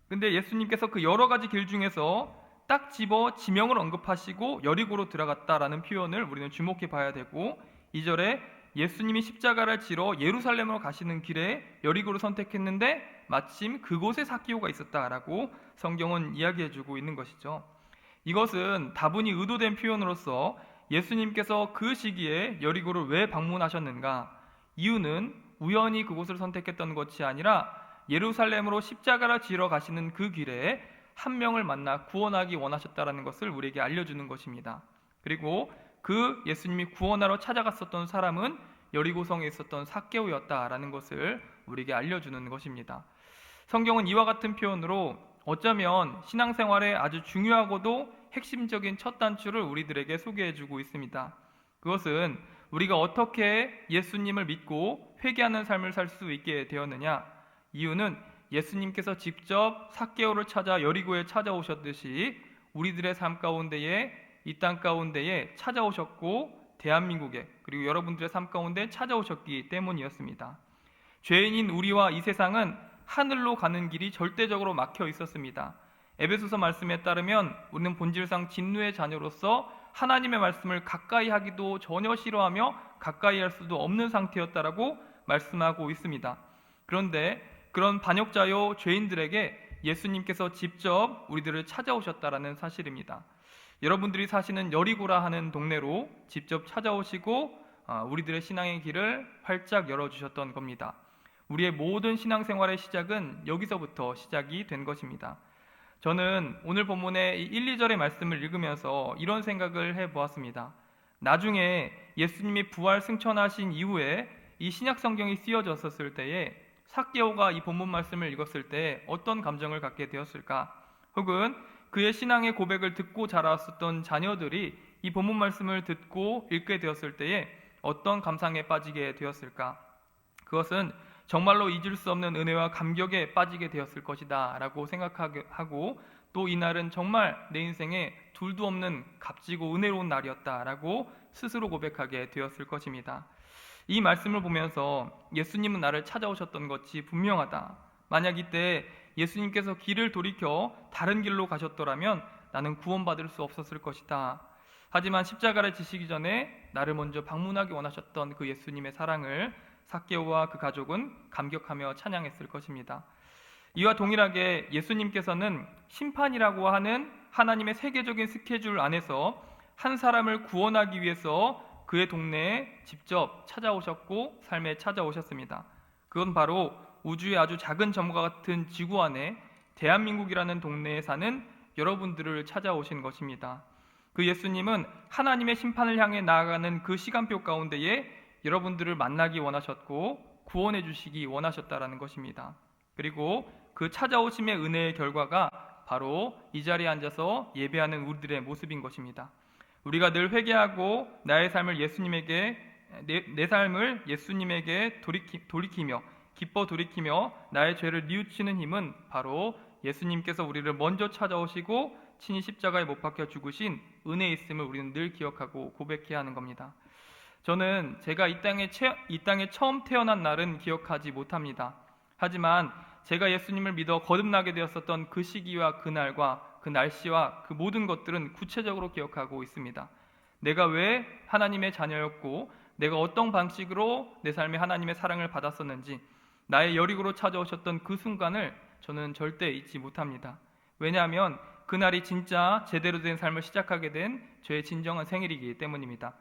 근데 예수님께서 그 여러 가지 길 중에서 딱 집어 지명을 언급하시고 여리고로 들어갔다라는 표현을 우리는 주목해 봐야 되고, 2절에 예수님이 십자가를 지러 예루살렘으로 가시는 길에 여리고를 선택했는데 마침 그곳에 삭개오가 있었다라고 성경은 이야기해주고 있는 것이죠. 이것은 다분히 의도된 표현으로서 예수님께서 그 시기에 여리고를 왜 방문하셨는가? 이유는 우연히 그곳을 선택했던 것이 아니라 예루살렘으로 십자가를 지러 가시는 그 길에 한 명을 만나 구원하기 원하셨다라는 것을 우리에게 알려주는 것입니다. 그리고 그 예수님이 구원하러 찾아갔었던 사람은 여리고성에 있었던 삭개오였다라는 것을 우리에게 알려주는 것입니다. 성경은 이와 같은 표현으로 어쩌면 신앙생활에 아주 중요하고도 핵심적인 첫 단추를 우리들에게 소개해주고 있습니다. 그것은 우리가 어떻게 예수님을 믿고 회개하는 삶을 살 수 있게 되었느냐? 이유는 예수님께서 직접 삭개오를 찾아 여리고에 찾아오셨듯이 우리들의 삶 가운데에, 이 땅 가운데에 찾아오셨고 대한민국에, 그리고 여러분들의 삶 가운데 찾아오셨기 때문이었습니다. 죄인인 우리와 이 세상은 하늘로 가는 길이 절대적으로 막혀 있었습니다. 에베소서 말씀에 따르면 우리는 본질상 진노의 자녀로서 하나님의 말씀을 가까이 하기도 전혀 싫어하며 가까이 할 수도 없는 상태였다라고 말씀하고 있습니다. 그런데 그런 반역자요 죄인들에게 예수님께서 직접 우리들을 찾아오셨다라는 사실입니다. 여러분들이 사시는 여리고라 하는 동네로 직접 찾아오시고 우리들의 신앙의 길을 활짝 열어주셨던 겁니다. 우리의 모든 신앙생활의 시작은 여기서부터 시작이 된 것입니다. 저는 오늘 본문의 1, 2절의 말씀을 읽으면서 이런 생각을 해보았습니다. 나중에 예수님이 부활 승천하신 이후에 이 신약 성경이 쓰여졌었을 때에 삭개오가 이 본문 말씀을 읽었을 때 어떤 감정을 갖게 되었을까? 혹은 그의 신앙의 고백을 듣고 자랐었던 자녀들이 이 본문 말씀을 듣고 읽게 되었을 때에 어떤 감상에 빠지게 되었을까? 그것은 정말로 잊을 수 없는 은혜와 감격에 빠지게 되었을 것이다 라고 생각하고, 또 이날은 정말 내 인생에 둘도 없는 값지고 은혜로운 날이었다 라고 스스로 고백하게 되었을 것입니다. 이 말씀을 보면서 예수님은 나를 찾아오셨던 것이 분명하다. 만약 이때 예수님께서 길을 돌이켜 다른 길로 가셨더라면 나는 구원받을 수 없었을 것이다. 하지만 십자가를 지시기 전에 나를 먼저 방문하기 원하셨던 그 예수님의 사랑을 삭개오와 그 가족은 감격하며 찬양했을 것입니다. 이와 동일하게 예수님께서는 심판이라고 하는 하나님의 세계적인 스케줄 안에서 한 사람을 구원하기 위해서 그의 동네에 직접 찾아오셨고 삶에 찾아오셨습니다. 그건 바로 우주의 아주 작은 점과 같은 지구 안에 대한민국이라는 동네에 사는 여러분들을 찾아오신 것입니다. 그 예수님은 하나님의 심판을 향해 나아가는 그 시간표 가운데에 여러분들을 만나기 원하셨고 구원해 주시기 원하셨다라는 것입니다. 그리고 그 찾아오심의 은혜의 결과가 바로 이 자리에 앉아서 예배하는 우리들의 모습인 것입니다. 우리가 늘 회개하고 나의 삶을 내 삶을 예수님에게 돌이키며 기뻐 돌이키며 나의 죄를 뉘우치는 힘은 바로 예수님께서 우리를 먼저 찾아오시고 친히 십자가에 못 박혀 죽으신 은혜에 있음을 우리는 늘 기억하고 고백해야 하는 겁니다. 저는 제가 이 땅에 처음 태어난 날은 기억하지 못합니다. 하지만 제가 예수님을 믿어 거듭나게 되었었던 그 시기와 그 날과 그 날씨와 그 모든 것들은 구체적으로 기억하고 있습니다. 내가 왜 하나님의 자녀였고 내가 어떤 방식으로 내 삶에 하나님의 사랑을 받았었는지, 나의 여리고로 찾아오셨던 그 순간을 저는 절대 잊지 못합니다. 왜냐하면 그날이 진짜 제대로 된 삶을 시작하게 된 저의 진정한 생일이기 때문입니다.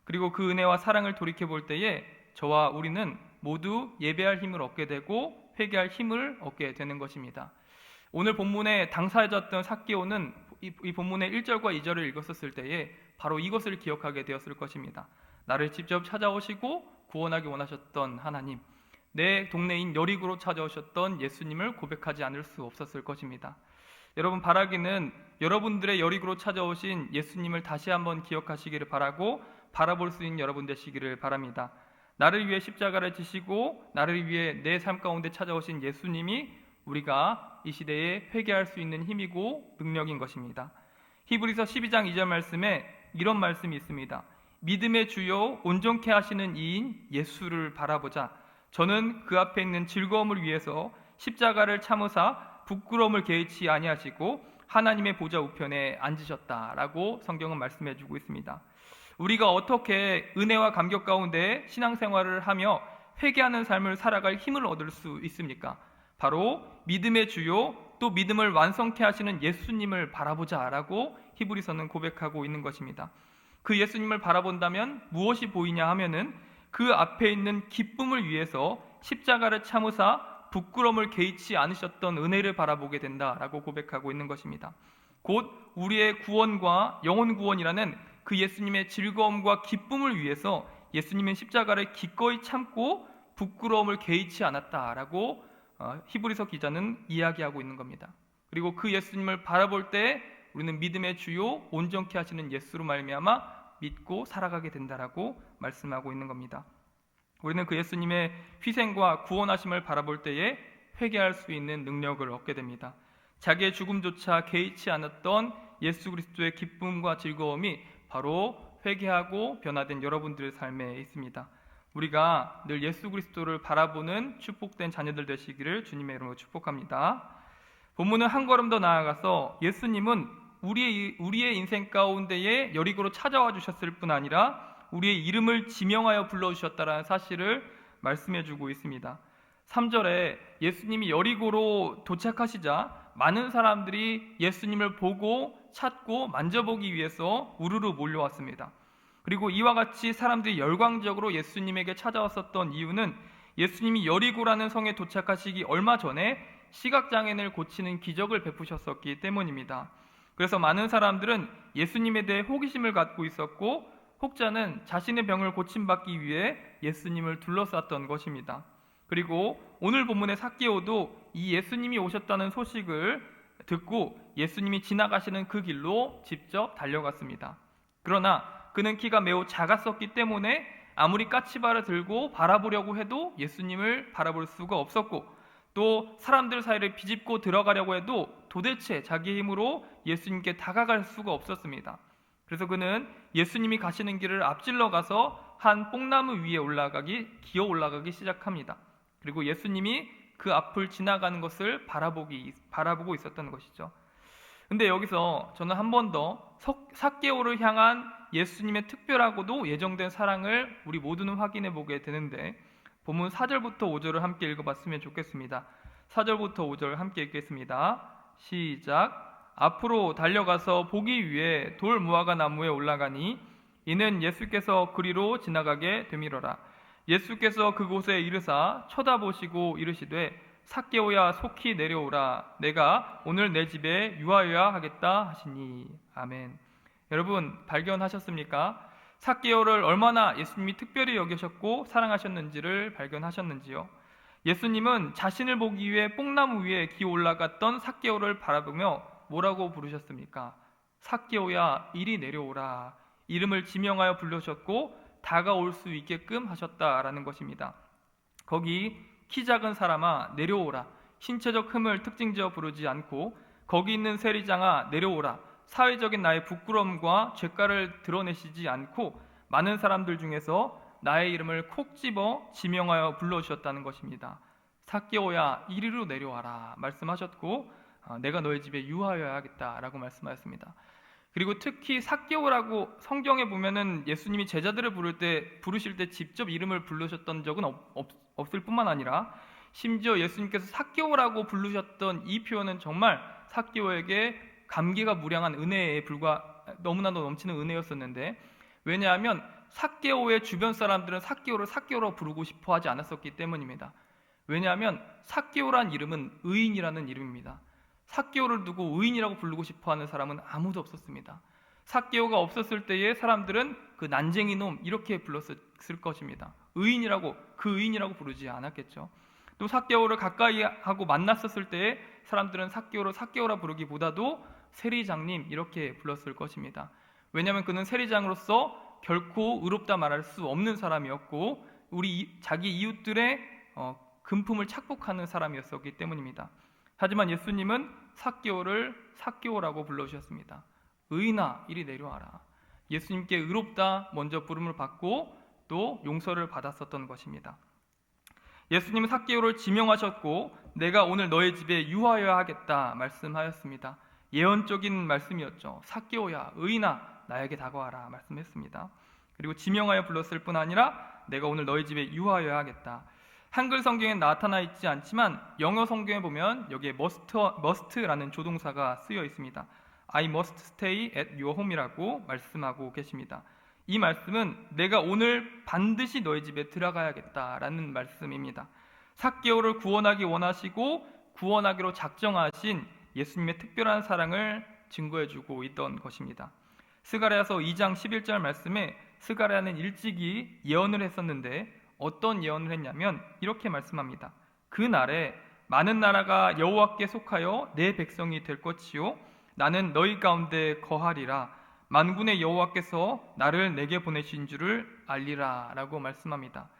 그리고 그 은혜와 사랑을 돌이켜볼 때에 저와 우리는 모두 예배할 힘을 얻게 되고 회개할 힘을 얻게 되는 것입니다. 오늘 본문에 당사자였던 삭개오는 이 본문의 1절과 2절을 읽었을 때에 바로 이것을 기억하게 되었을 것입니다. 나를 직접 찾아오시고 구원하기 원하셨던 하나님, 내 동네인 여리고로 찾아오셨던 예수님을 고백하지 않을 수 없었을 것입니다. 여러분, 바라기는 여러분들의 여리고로 찾아오신 예수님을 다시 한번 기억하시기를 바라고 바라볼 수 있는 여러분 되시기를 바랍니다. 나를 위해 십자가를 지시고 나를 위해 내 삶 가운데 찾아오신 예수님이 우리가 이 시대에 회개할 수 있는 힘이고 능력인 것입니다. 히브리서 12장 2절 말씀에 이런 말씀이 있습니다. 믿음의 주요 온전케 하시는 이인 예수를 바라보자. 저는 그 앞에 있는 즐거움을 위해서 십자가를 참으사 부끄러움을 개의치 아니하시고 하나님의 보좌 우편에 앉으셨다라고 성경은 말씀해주고 있습니다. 우리가 어떻게 은혜와 감격 가운데 신앙생활을 하며 회개하는 삶을 살아갈 힘을 얻을 수 있습니까? 바로 믿음의 주요 또 믿음을 완성케 하시는 예수님을 바라보자라고 히브리서는 고백하고 있는 것입니다. 그 예수님을 바라본다면 무엇이 보이냐 하면은 그 앞에 있는 기쁨을 위해서 십자가를 참으사 부끄러움을 개의치 않으셨던 은혜를 바라보게 된다라고 고백하고 있는 것입니다. 곧 우리의 구원과 영혼 구원이라는 그 예수님의 즐거움과 기쁨을 위해서 예수님의 십자가를 기꺼이 참고 부끄러움을 개의치 않았다라고 히브리서 기자는 이야기하고 있는 겁니다. 그리고 그 예수님을 바라볼 때 우리는 믿음의 주요 온전케 하시는 예수로 말미암아 믿고 살아가게 된다라고 말씀하고 있는 겁니다. 우리는 그 예수님의 희생과 구원하심을 바라볼 때에 회개할 수 있는 능력을 얻게 됩니다. 자기의 죽음조차 개의치 않았던 예수 그리스도의 기쁨과 즐거움이 바로 회개하고 변화된 여러분들의 삶에 있습니다. 우리가 늘 예수 그리스도를 바라보는 축복된 자녀들 되시기를 주님의 이름으로 축복합니다. 본문은 한 걸음 더 나아가서 예수님은 우리의 인생 가운데에 여리고로 찾아와 주셨을 뿐 아니라 우리의 이름을 지명하여 불러주셨다라는 사실을 말씀해주고 있습니다. 3절에 예수님이 여리고로 도착하시자 많은 사람들이 예수님을 보고 찾고 만져보기 위해서 우르르 몰려왔습니다. 그리고 이와 같이 사람들이 열광적으로 예수님에게 찾아왔었던 이유는 예수님이 여리고라는 성에 도착하시기 얼마 전에 시각장애인을 고치는 기적을 베푸셨었기 때문입니다. 그래서 많은 사람들은 예수님에 대해 호기심을 갖고 있었고 혹자는 자신의 병을 고침받기 위해 예수님을 둘러쌌던 것입니다. 그리고 오늘 본문의 삭개오도 이 예수님이 오셨다는 소식을 듣고 예수님이 지나가시는 그 길로 직접 달려갔습니다. 그러나 그는 키가 매우 작았었기 때문에 아무리 까치발을 들고 바라보려고 해도 예수님을 바라볼 수가 없었고, 또 사람들 사이를 비집고 들어가려고 해도 도대체 자기 힘으로 예수님께 다가갈 수가 없었습니다. 그래서 그는 예수님이 가시는 길을 앞질러 가서 한 뽕나무 위에 기어 올라가기 시작합니다. 그리고 예수님이 그 앞을 지나가는 것을 바라보고 있었던 것이죠. 근데 여기서 저는 한 번 더 삭개오를 향한 예수님의 특별하고도 예정된 사랑을 우리 모두는 확인해 보게 되는데, 본문 4절부터 5절을 함께 읽어봤으면 좋겠습니다. 4절부터 5절 함께 읽겠습니다. 시작. 앞으로 달려가서 보기 위해 돌 무화과 나무에 올라가니 이는 예수께서 그리로 지나가게 되미러라. 예수께서 그곳에 이르사 쳐다보시고 이르시되 삭개오야 속히 내려오라. 내가 오늘 내 집에 유하여야 하겠다 하시니. 아멘. 여러분 발견하셨습니까? 삭개오를 얼마나 예수님이 특별히 여기셨고 사랑하셨는지를 발견하셨는지요? 예수님은 자신을 보기 위해 뽕나무 위에 기어 올라갔던 삭개오를 바라보며 뭐라고 부르셨습니까? 삭개오야 이리 내려오라. 이름을 지명하여 부르셨고 다가올 수 있게끔 하셨다라는 것입니다. 거기 키 작은 사람아 내려오라. 신체적 흠을 특징지어 부르지 않고 거기 있는 세리장아 내려오라. 사회적인 나의 부끄러움과 죄가를 드러내시지 않고 많은 사람들 중에서 나의 이름을 콕 집어 지명하여 불러주셨다는 것입니다. 삭개오야 이리로 내려와라 말씀하셨고, 내가 너의 집에 유하여야 하겠다라고 말씀하셨습니다. 그리고 특히 삭개오라고 성경에 보면은 예수님이 제자들을 부르실 때 직접 이름을 부르셨던 적은 없을 뿐만 아니라 심지어 예수님께서 삭개오라고 부르셨던 이 표현은 정말 삭개오에게 감개가 무량한 은혜에 너무나도 넘치는 은혜였었는데, 왜냐하면 삭개오의 주변 사람들은 삭개오를 삭개오라고 부르고 싶어 하지 않았었기 때문입니다. 왜냐하면 삭개오란 이름은 의인이라는 이름입니다. 삭개오를 두고 의인이라고 부르고 싶어 하는 사람은 아무도 없었습니다. 삭개오가 없었을 때에 사람들은 그 난쟁이 놈 이렇게 불렀을 것입니다. 그 의인이라고 부르지 않았겠죠. 또 삭개오를 가까이 하고 만났었을 때에 사람들은 삭개오를 삭개오라 부르기보다도 세리장님 이렇게 불렀을 것입니다. 왜냐하면 그는 세리장으로서 결코 의롭다 말할 수 없는 사람이었고 자기 이웃들의 금품을 착복하는 사람이었기 때문입니다. 하지만 예수님은 삭개오를 삭개오라고 불러주셨습니다. 의인아 이리 내려와라. 예수님께 의롭다 먼저 부름을 받고 또 용서를 받았었던 것입니다. 예수님은 삭개오를 지명하셨고 내가 오늘 너의 집에 유하여야 하겠다 말씀하였습니다. 예언적인 말씀이었죠. 삭개오야 의인아 나에게 다가와라 말씀했습니다. 그리고 지명하여 불렀을 뿐 아니라 내가 오늘 너희 집에 유하여야 하겠다. 한글 성경에 나타나 있지 않지만 영어 성경에 보면 여기에 must라는 조동사가 쓰여 있습니다. I must stay at your home이라고 말씀하고 계십니다. 이 말씀은 내가 오늘 반드시 너희 집에 들어가야겠다라는 말씀입니다. 삭개오를 구원하기 원하시고 구원하기로 작정하신 예수님의 특별한 사랑을 증거해주고 있던 것입니다. 스가랴서 2장 11절 말씀에 스가랴는 일찍이 예언을 했었는데 어떤 예언을 했냐면 이렇게 말씀합니다. 그 날에 많은 나라가 여호와께 속하여 내 백성이 될 것이요 나는 너희 가운데 거하리라. 만군의 여호와께서 나를 내게 보내신 줄을 알리라 라고 말씀합니다.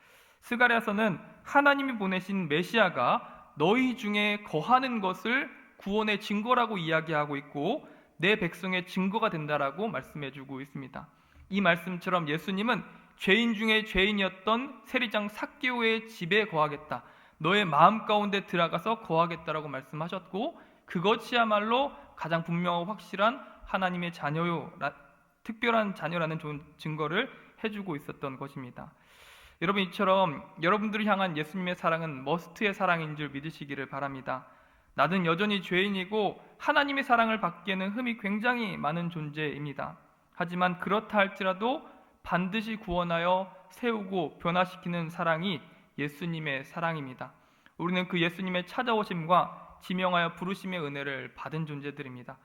스가랴서는 하나님이 보내신 메시아가 너희 중에 거하는 것을 구원의 증거라고 이야기하고 있고 내 백성의 증거가 된다라고 말씀해주고 있습니다. 이 말씀처럼 예수님은 죄인 중에 죄인이었던 세리장 삭개오의 집에 거하겠다. 너의 마음 가운데 들어가서 거하겠다라고 말씀하셨고 그것이야말로 가장 분명하고 확실한 하나님의 특별한 자녀라는 좋은 증거를 해주고 있었던 것입니다. 여러분 이처럼 여러분들을 향한 예수님의 사랑은 머스트의 사랑인 줄 믿으시기를 바랍니다. 나는 여전히 죄인이고 하나님의 사랑을 받기에는 흠이 굉장히 많은 존재입니다. 하지만 그렇다 할지라도 반드시 구원하여 세우고 변화시키는 사랑이 예수님의 사랑입니다. 우리는 그 예수님의 찾아오심과 지명하여 부르심의 은혜를 받은 존재들입니다.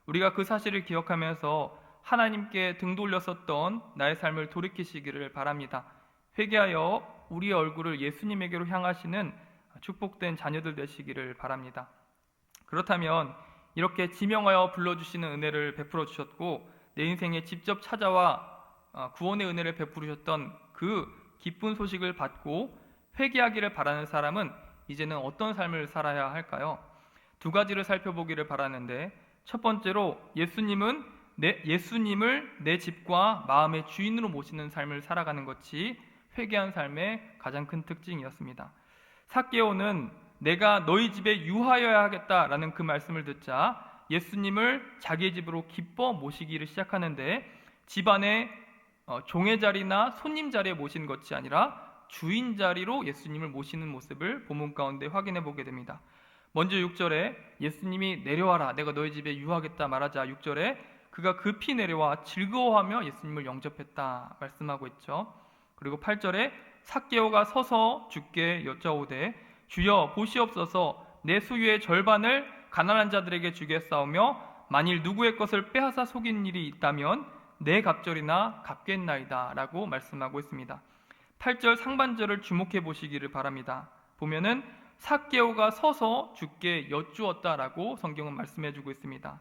우리가 그 사실을 기억하면서 하나님께 등 돌렸었던 나의 삶을 돌이키시기를 바랍니다. 회개하여 우리의 얼굴을 예수님에게로 향하시는 축복된 자녀들 되시기를 바랍니다. 그렇다면 이렇게 지명하여 불러주시는 은혜를 베풀어 주셨고 내 인생에 직접 찾아와 구원의 은혜를 베푸셨던 그 기쁜 소식을 받고 회개하기를 바라는 사람은 이제는 어떤 삶을 살아야 할까요? 두 가지를 살펴보기를 바라는데, 첫 번째로 예수님을 내 집과 마음의 주인으로 모시는 삶을 살아가는 것이 회개한 삶의 가장 큰 특징이었습니다. 삭개오는 내가 너희 집에 유하여야 하겠다라는 그 말씀을 듣자 예수님을 자기의 집으로 기뻐 모시기를 시작하는데, 집안에 종의 자리나 손님 자리에 모신 것이 아니라 주인 자리로 예수님을 모시는 모습을 본문 가운데 확인해 보게 됩니다. 먼저 6절에 예수님이 내려와라 내가 너희 집에 유하겠다 말하자 6절에 그가 급히 내려와 즐거워하며 예수님을 영접했다 말씀하고 있죠. 그리고 8절에 삭개오가 서서 주께 여짜오되 주여 보시옵소서 내 소유의 절반을 가난한 자들에게 주겠사오며 만일 누구의 것을 빼앗아 속인 일이 있다면 내 갑절이나 갚겠나이다 라고 말씀하고 있습니다. 8절 상반절을 주목해 보시기를 바랍니다. 보면은 삭개오가 서서 주께 여쭈었다라고 성경은 말씀해 주고 있습니다.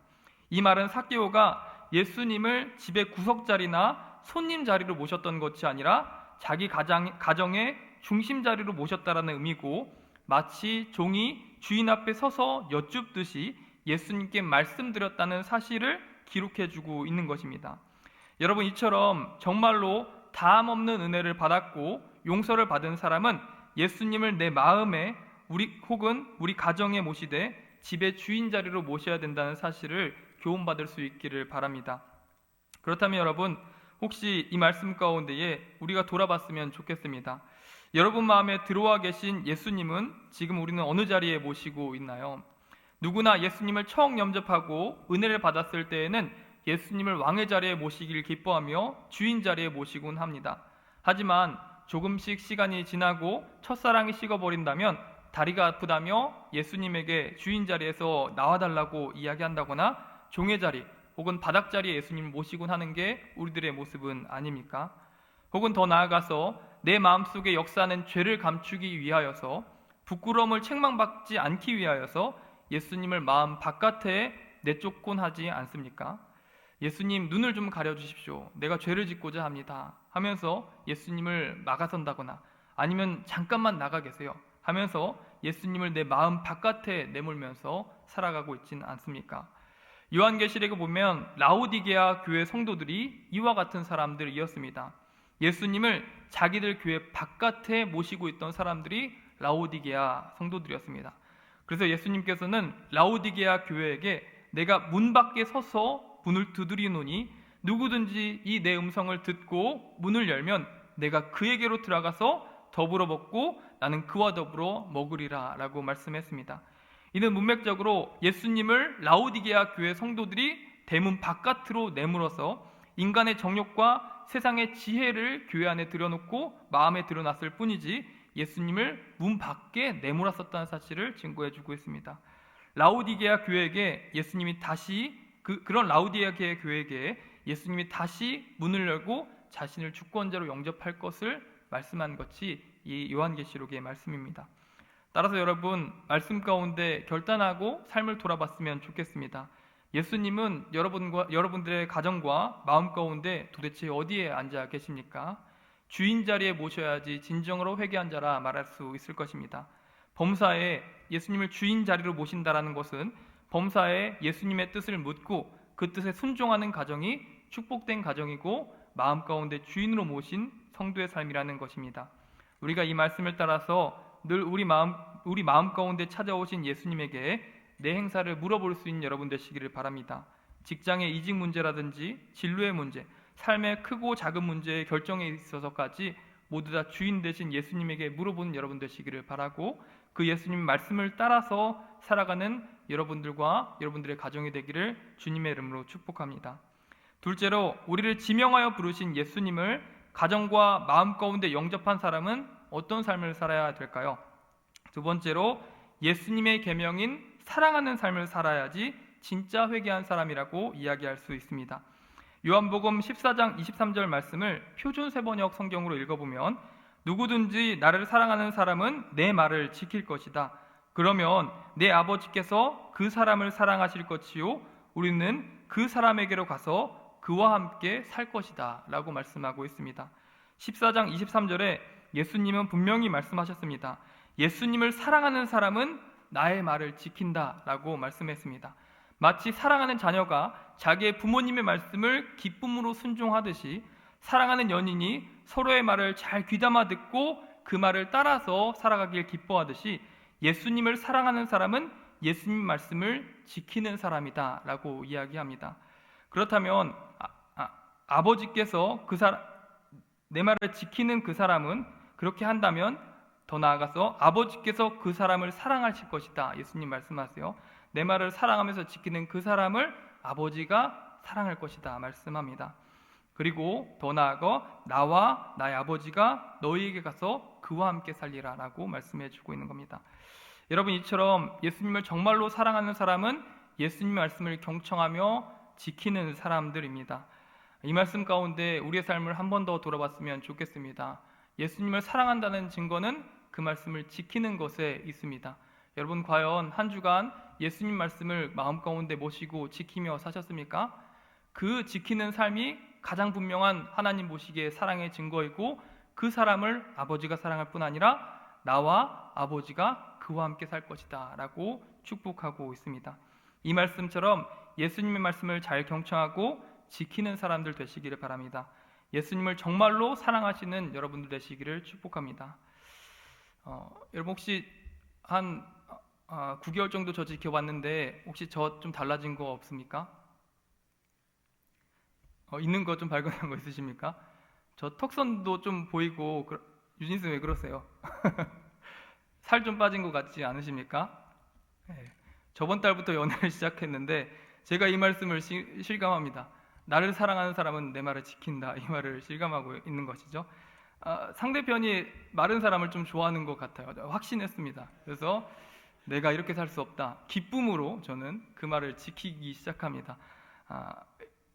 이 말은 삭개오가 예수님을 집의 구석자리나 손님 자리로 모셨던 것이 아니라 자기 가정의 중심 자리로 모셨다라는 의미고, 마치 종이 주인 앞에 서서 여쭙듯이 예수님께 말씀드렸다는 사실을 기록해 주고 있는 것입니다. 여러분, 이처럼 정말로 다함 없는 은혜를 받았고 용서를 받은 사람은 예수님을 내 마음에 혹은 우리 가정에 모시되 집의 주인 자리로 모셔야 된다는 사실을 교훈받을 수 있기를 바랍니다. 그렇다면 여러분, 혹시 이 말씀 가운데에 우리가 돌아봤으면 좋겠습니다. 여러분 마음에 들어와 계신 예수님은 지금 우리는 어느 자리에 모시고 있나요? 누구나 예수님을 처음 영접하고 은혜를 받았을 때에는 예수님을 왕의 자리에 모시길 기뻐하며 주인 자리에 모시곤 합니다. 하지만 조금씩 시간이 지나고 첫사랑이 식어버린다면 다리가 아프다며 예수님에게 주인 자리에서 나와달라고 이야기한다거나 종의 자리 혹은 바닥 자리에 예수님을 모시곤 하는 게 우리들의 모습은 아닙니까? 혹은 더 나아가서 내 마음속에 역사하는 죄를 감추기 위하여서 부끄러움을 책망받지 않기 위하여서 예수님을 마음 바깥에 내쫓곤 하지 않습니까? 예수님 눈을 좀 가려주십시오. 내가 죄를 짓고자 합니다. 하면서 예수님을 막아선다거나 아니면 잠깐만 나가 계세요 하면서 예수님을 내 마음 바깥에 내몰면서 살아가고 있지는 않습니까? 요한계시록에 보면 라오디게아 교회 성도들이 이와 같은 사람들이었습니다. 예수님을 자기들 교회 바깥에 모시고 있던 사람들이 라오디게아 성도들이었습니다. 그래서 예수님께서는 라오디게아 교회에게 내가 문 밖에 서서 문을 두드리노니 누구든지 이 내 음성을 듣고 문을 열면 내가 그에게로 들어가서 더불어 먹고 나는 그와 더불어 먹으리라 라고 말씀했습니다. 이는 문맥적으로 예수님을 라오디게아 교회 성도들이 대문 바깥으로 내몰아서 인간의 정욕과 세상의 지혜를 교회 안에 들여놓고 마음에 들여놨을 뿐이지 예수님을 문 밖에 내몰았었다는 사실을 증거해주고 있습니다. 라오디게아 교회에게 예수님이 다시 그런 라오디게아 교회에게 예수님이 다시 문을 열고 자신을 주권자로 영접할 것을 말씀한 것이 이 요한계시록의 말씀입니다. 따라서 여러분, 말씀 가운데 결단하고 삶을 돌아봤으면 좋겠습니다. 예수님은 여러분들의 가정과 마음 가운데 도대체 어디에 앉아 계십니까? 주인 자리에 모셔야지 진정으로 회개한 자라 말할 수 있을 것입니다. 범사에 예수님을 주인 자리로 모신다라는 것은 범사에 예수님의 뜻을 묻고 그 뜻에 순종하는 가정이 축복된 가정이고 마음 가운데 주인으로 모신 성도의 삶이라는 것입니다. 우리가 이 말씀을 따라서 늘 우리 마음 가운데 찾아오신 예수님에게 내 행사를 물어볼 수 있는 여러분 되시기를 바랍니다. 직장의 이직 문제라든지 진로의 문제, 삶의 크고 작은 문제의 결정에 있어서까지 모두 다 주인 되신 예수님에게 물어보는 여러분 되시기를 바라고, 그 예수님 말씀을 따라서 살아가는 여러분들과 여러분들의 가정이 되기를 주님의 이름으로 축복합니다. 둘째로, 우리를 지명하여 부르신 예수님을 가정과 마음 가운데 영접한 사람은 어떤 삶을 살아야 될까요? 두 번째로, 예수님의 계명인 사랑하는 삶을 살아야지 진짜 회개한 사람이라고 이야기할 수 있습니다. 요한복음 14장 23절 말씀을 표준 세번역 성경으로 읽어보면 누구든지 나를 사랑하는 사람은 내 말을 지킬 것이다. 그러면 내 아버지께서 그 사람을 사랑하실 것이요 우리는 그 사람에게로 가서 그와 함께 살 것이다 라고 말씀하고 있습니다. 14장 23절에 예수님은 분명히 말씀하셨습니다. 예수님을 사랑하는 사람은 나의 말을 지킨다 라고 말씀했습니다. 마치 사랑하는 자녀가 자기의 부모님의 말씀을 기쁨으로 순종하듯이 사랑하는 연인이 서로의 말을 잘 귀담아 듣고 그 말을 따라서 살아가길 기뻐하듯이 예수님을 사랑하는 사람은 예수님 말씀을 지키는 사람이다 라고 이야기합니다. 그렇다면 아버지께서 내 말을 지키는 그 사람은 그렇게 한다면 더 나아가서 아버지께서 그 사람을 사랑하실 것이다. 예수님 말씀하세요. 내 말을 사랑하면서 지키는 그 사람을 아버지가 사랑할 것이다 말씀합니다. 그리고 더 나아가 나와 나의 아버지가 너희에게 가서 그와 함께 살리라 라고 말씀해 주고 있는 겁니다. 여러분, 이처럼 예수님을 정말로 사랑하는 사람은 예수님 말씀을 경청하며 지키는 사람들입니다. 이 말씀 가운데 우리의 삶을 한 번 더 돌아봤으면 좋겠습니다. 예수님을 사랑한다는 증거는 그 말씀을 지키는 것에 있습니다. 여러분, 과연 한 주간 예수님 말씀을 마음 가운데 모시고 지키며 사셨습니까? 그 지키는 삶이 가장 분명한 하나님 보시기에 사랑의 증거이고 그 사람을 아버지가 사랑할 뿐 아니라 나와 아버지가 그와 함께 살 것이다 라고 축복하고 있습니다. 이 말씀처럼 예수님의 말씀을 잘 경청하고 지키는 사람들 되시기를 바랍니다. 예수님을 정말로 사랑하시는 여러분들 되시기를 축복합니다. 여러분, 혹시 한 9개월 정도 저 지켜봤는데 혹시 저 좀 달라진 거 없습니까? 있는 거 좀 발견한 거 있으십니까? 저 턱선도 좀 보이고 유진 씨 왜 그러세요? 살 좀 빠진 것 같지 않으십니까? 네. 저번 달부터 연애를 시작했는데 제가 이 말씀을 실감합니다. 나를 사랑하는 사람은 내 말을 지킨다. 이 말을 실감하고 있는 것이죠. 상대편이 마른 사람을 좀 좋아하는 것 같아요. 확신했습니다. 그래서 내가 이렇게 살 수 없다. 기쁨으로 저는 그 말을 지키기 시작합니다.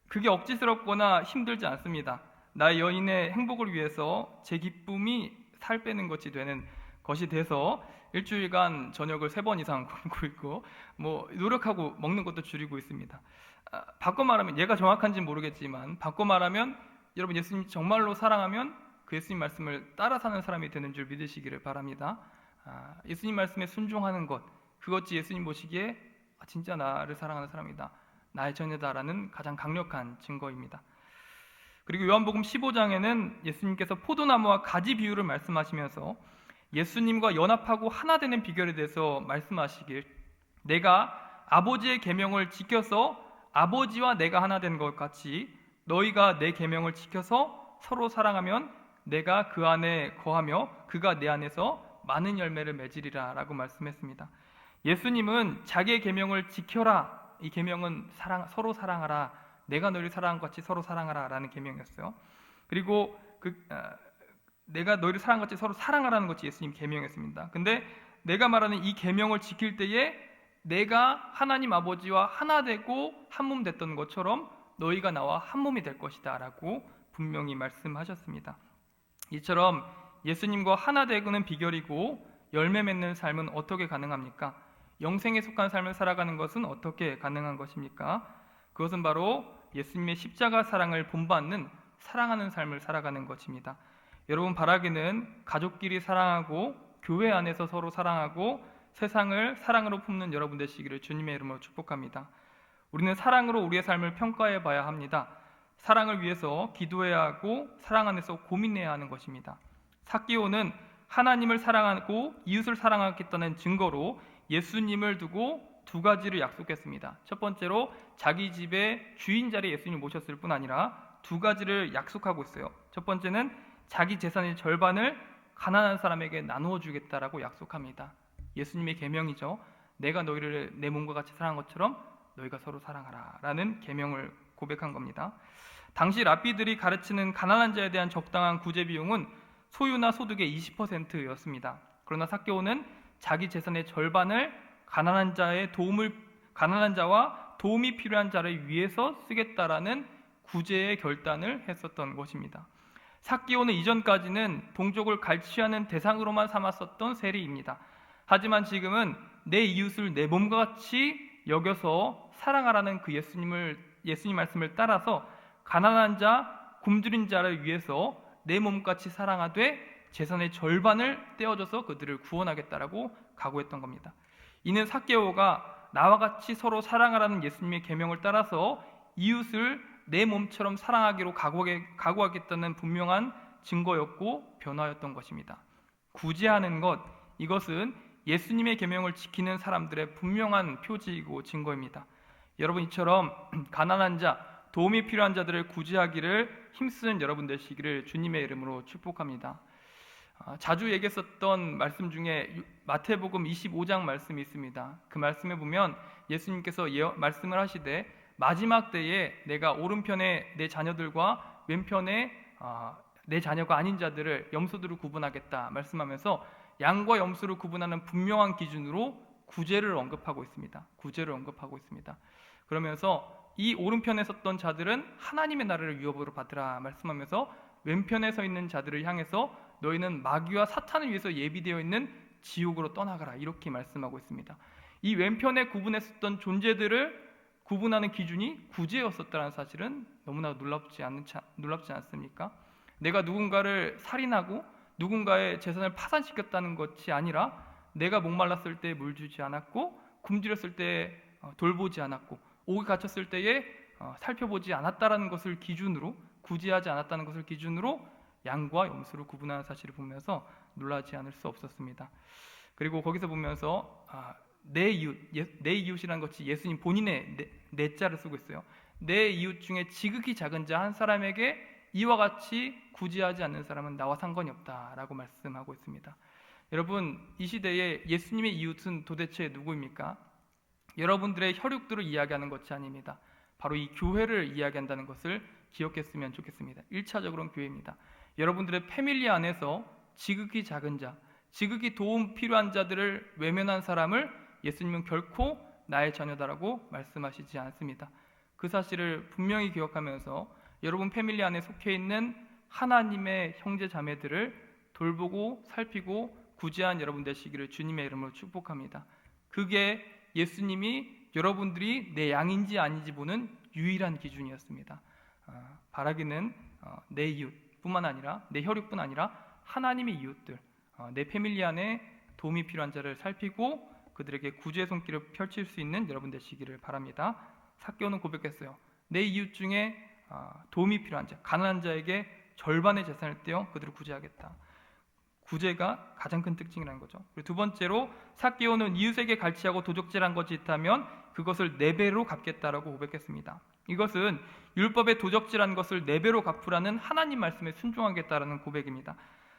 그게 억지스럽거나 힘들지 않습니다. 나의 여인의 행복을 위해서 제 기쁨이 살 빼는 것이 돼서 일주일간 저녁을 3번 이상 굶고 있고 노력하고 먹는 것도 줄이고 있습니다. 바꿔 말하면, 얘가 정확한지는 모르겠지만 바꿔 말하면 여러분, 예수님 정말로 사랑하면 그 예수님 말씀을 따라 사는 사람이 되는 줄 믿으시기를 바랍니다. 예수님 말씀에 순종하는 것, 그것이 예수님 보시기에 진짜 나를 사랑하는 사람이다, 나의 전이다라는 가장 강력한 증거입니다. 그리고 요한복음 15장에는 예수님께서 포도나무와 가지 비유를 말씀하시면서 예수님과 연합하고 하나 되는 비결에 대해서 말씀하시길, 내가 아버지의 계명을 지켜서 아버지와 내가 하나 된 것 같이 너희가 내 계명을 지켜서 서로 사랑하면 내가 그 안에 거하며 그가 내 안에서 많은 열매를 맺으리라 라고 말씀했습니다. 예수님은 자기의 계명을 지켜라, 이 계명은 서로 사랑하라, 내가 너희를 사랑한 것 같이 서로 사랑하라 라는 계명이었어요. 그리고 내가 너희를 사랑한 것 같이 서로 사랑하라는 것이 예수님 계명이었습니다. 근데 내가 말하는 이 계명을 지킬 때에 내가 하나님 아버지와 하나 되고 한 몸 됐던 것처럼 너희가 나와 한 몸이 될 것이다 라고 분명히 말씀하셨습니다. 이처럼 예수님과 하나 되고는 비결이고 열매 맺는 삶은 어떻게 가능합니까? 영생에 속한 삶을 살아가는 것은 어떻게 가능한 것입니까? 그것은 바로 예수님의 십자가 사랑을 본받는 사랑하는 삶을 살아가는 것입니다. 여러분, 바라기는 가족끼리 사랑하고 교회 안에서 서로 사랑하고 세상을 사랑으로 품는 여러분 되시기를 주님의 이름으로 축복합니다. 우리는 사랑으로 우리의 삶을 평가해 봐야 합니다. 사랑을 위해서 기도해야 하고 사랑 안에서 고민해야 하는 것입니다. 삭개오는 하나님을 사랑하고 이웃을 사랑하겠다는 증거로 예수님을 두고 2가지를 약속했습니다. 첫 번째로 자기 집의 주인 자리에 예수님을 모셨을 뿐 아니라 2가지를 약속하고 있어요. 첫 번째는 자기 재산의 절반을 가난한 사람에게 나누어 주겠다라고 약속합니다. 예수님의 계명이죠. 내가 너희를 내 몸과 같이 사랑한 것처럼 너희가 서로 사랑하라 라는 계명을 고백한 겁니다. 당시 랍비들이 가르치는 가난한 자에 대한 적당한 구제 비용은 소유나 소득의 20%였습니다. 그러나 삭개오는 자기 재산의 절반을 가난한 자와 도움이 필요한 자를 위해서 쓰겠다라는 구제의 결단을 했었던 것입니다. 삭개오는 이전까지는 동족을 갈취하는 대상으로만 삼았었던 세리입니다. 하지만 지금은 내 이웃을 내 몸과 같이 여겨서 사랑하라는 그 예수님 말씀을 따라서 가난한 자, 굶주린 자를 위해서 내 몸같이 사랑하되 재산의 절반을 떼어줘서 그들을 구원하겠다라고 각오했던 겁니다. 이는 삭개오가 나와 같이 서로 사랑하라는 예수님의 계명을 따라서 이웃을 내 몸처럼 사랑하기로 각오하겠다는 분명한 증거였고 변화였던 것입니다. 구제하는 것, 이것은 예수님의 계명을 지키는 사람들의 분명한 표지이고 증거입니다. 여러분, 이처럼 가난한 자, 도움이 필요한 자들을 구제하기를 힘쓰는 여러분 되시기를 주님의 이름으로 축복합니다. 자주 얘기했었던 말씀 중에 마태복음 25장 말씀이 있습니다. 그 말씀에 보면 예수님께서 말씀을 하시되 마지막 때에 내가 오른편에 내 자녀들과 왼편에 내 자녀가 아닌 자들을 염소들을 구분하겠다 말씀하면서 양과 염소를 구분하는 분명한 기준으로 구제를 언급하고 있습니다. 구제를 언급하고 있습니다. 그러면서 이 오른편에 섰던 자들은 하나님의 나라를 유업으로 받으라 말씀하면서 왼편에 서 있는 자들을 향해서 너희는 마귀와 사탄을 위해서 예비되어 있는 지옥으로 떠나가라 이렇게 말씀하고 있습니다. 이 왼편에 구분했었던 존재들을 구분하는 기준이 구제였었다는 사실은 너무나 놀랍지 않습니까? 내가 누군가를 살인하고 누군가의 재산을 파산시켰다는 것이 아니라 내가 목말랐을 때 물 주지 않았고 굶주렸을 때 돌보지 않았고 옥에 갇혔을 때에 살펴보지 않았다는 것을 기준으로 구제하지 않았다는 것을 기준으로 양과 염소를 구분하는 사실을 보면서 놀라지 않을 수 없었습니다. 그리고 거기서 보면서 내 이웃이라는 것이 예수님 본인의 내 자를 쓰고 있어요. 내 이웃 중에 지극히 작은 자 한 사람에게 이와 같이 구제하지 않는 사람은 나와 상관이 없다라고 말씀하고 있습니다. 여러분, 이 시대에 예수님의 이웃은 도대체 누구입니까? 여러분들의 혈육들을 이야기하는 것이 아닙니다. 바로 이 교회를 이야기한다는 것을 기억했으면 좋겠습니다. 1차적으로는 교회입니다. 여러분들의 패밀리 안에서 지극히 작은 자, 지극히 도움 필요한 자들을 외면한 사람을 예수님은 결코 나의 자녀다라고 말씀하시지 않습니다. 그 사실을 분명히 기억하면서 여러분 패밀리 안에 속해 있는 하나님의 형제 자매들을 돌보고 살피고 구제한 여러분 되시기를 주님의 이름으로 축복합니다. 그게 예수님이 여러분들이 내 양인지 아닌지 보는 유일한 기준이었습니다. 바라기는 내 이웃뿐만 아니라 내 혈육뿐 아니라 하나님의 이웃들, 내 패밀리 안에 도움이 필요한 자를 살피고 그들에게 구제의 손길을 펼칠 수 있는 여러분 되시기를 바랍니다. 삭개오는 고백했어요. 내 이웃 중에 도움이 필요한 자, 가난한 자에게 절반의 재산을 떼어 그들을 구제하겠다. 구제가 가장 큰 특징이라는 거죠. 그리고 두 번째로 삭개오는 이웃에게 갈취하고 도적질한 것이 있다면 그것을 4배로 갚겠다라고 고백했습니다. 이것은 율법에 도적질한 것을 4배로 갚으라는 하나님 말씀에 순종하겠다라는 고백입니다.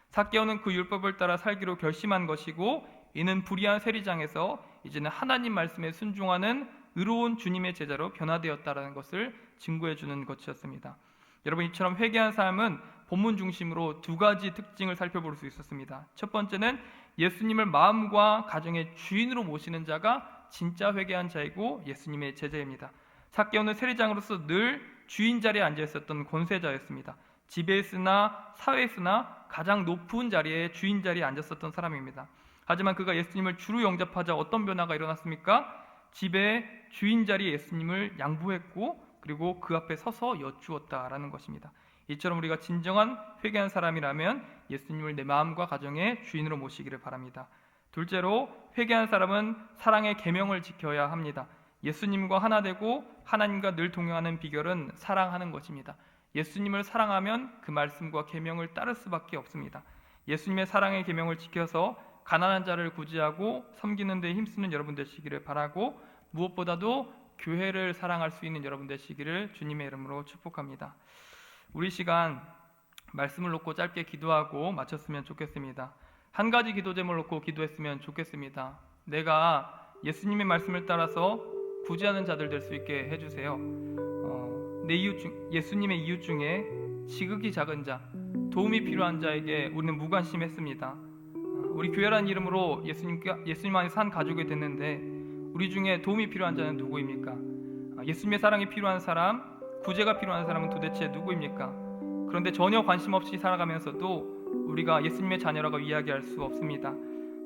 삭개오는 그 율법을 따라 살기로 결심한 것이고 이는 불의한 세리장에서 이제는 하나님 말씀에 순종하는 의로운 주님의 제자로 변화되었다라는 것을 증거해 주는 것이었습니다. 여러분, 이처럼 회개한 삶은 본문 중심으로 2가지 특징을 살펴볼 수 있었습니다. 첫 번째는 예수님을 마음과 가정의 주인으로 모시는 자가 진짜 회개한 자이고 예수님의 제자입니다. 삭개오는 세리장으로서 늘 주인 자리에 앉아 있었던 권세자였습니다. 집에 있으나 사회에 있으나 가장 높은 자리에 주인 자리에 앉았었던 사람입니다. 하지만 그가 예수님을 주로 영접하자 어떤 변화가 일어났습니까? 집에 주인 자리에 예수님을 양보했고 그리고 그 앞에 서서 여쭈었다라는 것입니다. 이처럼 우리가 진정한 회개한 사람이라면 예수님을 내 마음과 가정의 주인으로 모시기를 바랍니다. 둘째로 회개한 사람은 사랑의 계명을 지켜야 합니다. 예수님과 하나 되고 하나님과 늘 동행하는 비결은 사랑하는 것입니다. 예수님을 사랑하면 그 말씀과 계명을 따를 수밖에 없습니다. 예수님의 사랑의 계명을 지켜서 가난한 자를 구제하고 섬기는 데 힘쓰는 여러분 되시기를 바라고 무엇보다도 교회를 사랑할 수 있는 여러분 되시기를 주님의 이름으로 축복합니다. 우리 시간 말씀을 놓고 짧게 기도하고 마쳤으면 좋겠습니다. 한 가지 기도 제목을 놓고 기도했으면 좋겠습니다. 내가 예수님의 말씀을 따라서 구제하는 자들 될 수 있게 해주세요. 내 이웃 중, 예수님의 이웃 중에 지극히 작은 자, 도움이 필요한 자에게 우리는 무관심했습니다. 우리 교회라는 이름으로 예수님 안에 산 가족이 됐는데 우리 중에 도움이 필요한 자는 누구입니까? 예수님의 사랑이 필요한 사람, 구제가 필요한 사람은 도대체 누구입니까? 그런데 전혀 관심 없이 살아가면서도 우리가 예수님의 자녀라고 이야기할 수 없습니다.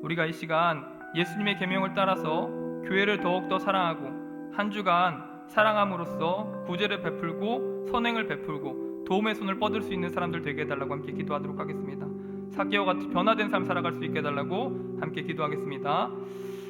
우리가 이 시간 예수님의 계명을 따라서 교회를 더욱더 사랑하고 한 주간 사랑함으로써 구제를 베풀고 선행을 베풀고 도움의 손을 뻗을 수 있는 사람들 되게 해달라고 함께 기도하도록 하겠습니다. 삭개오 같이 변화된 삶 살아갈 수 있게 해달라고 함께 기도하겠습니다.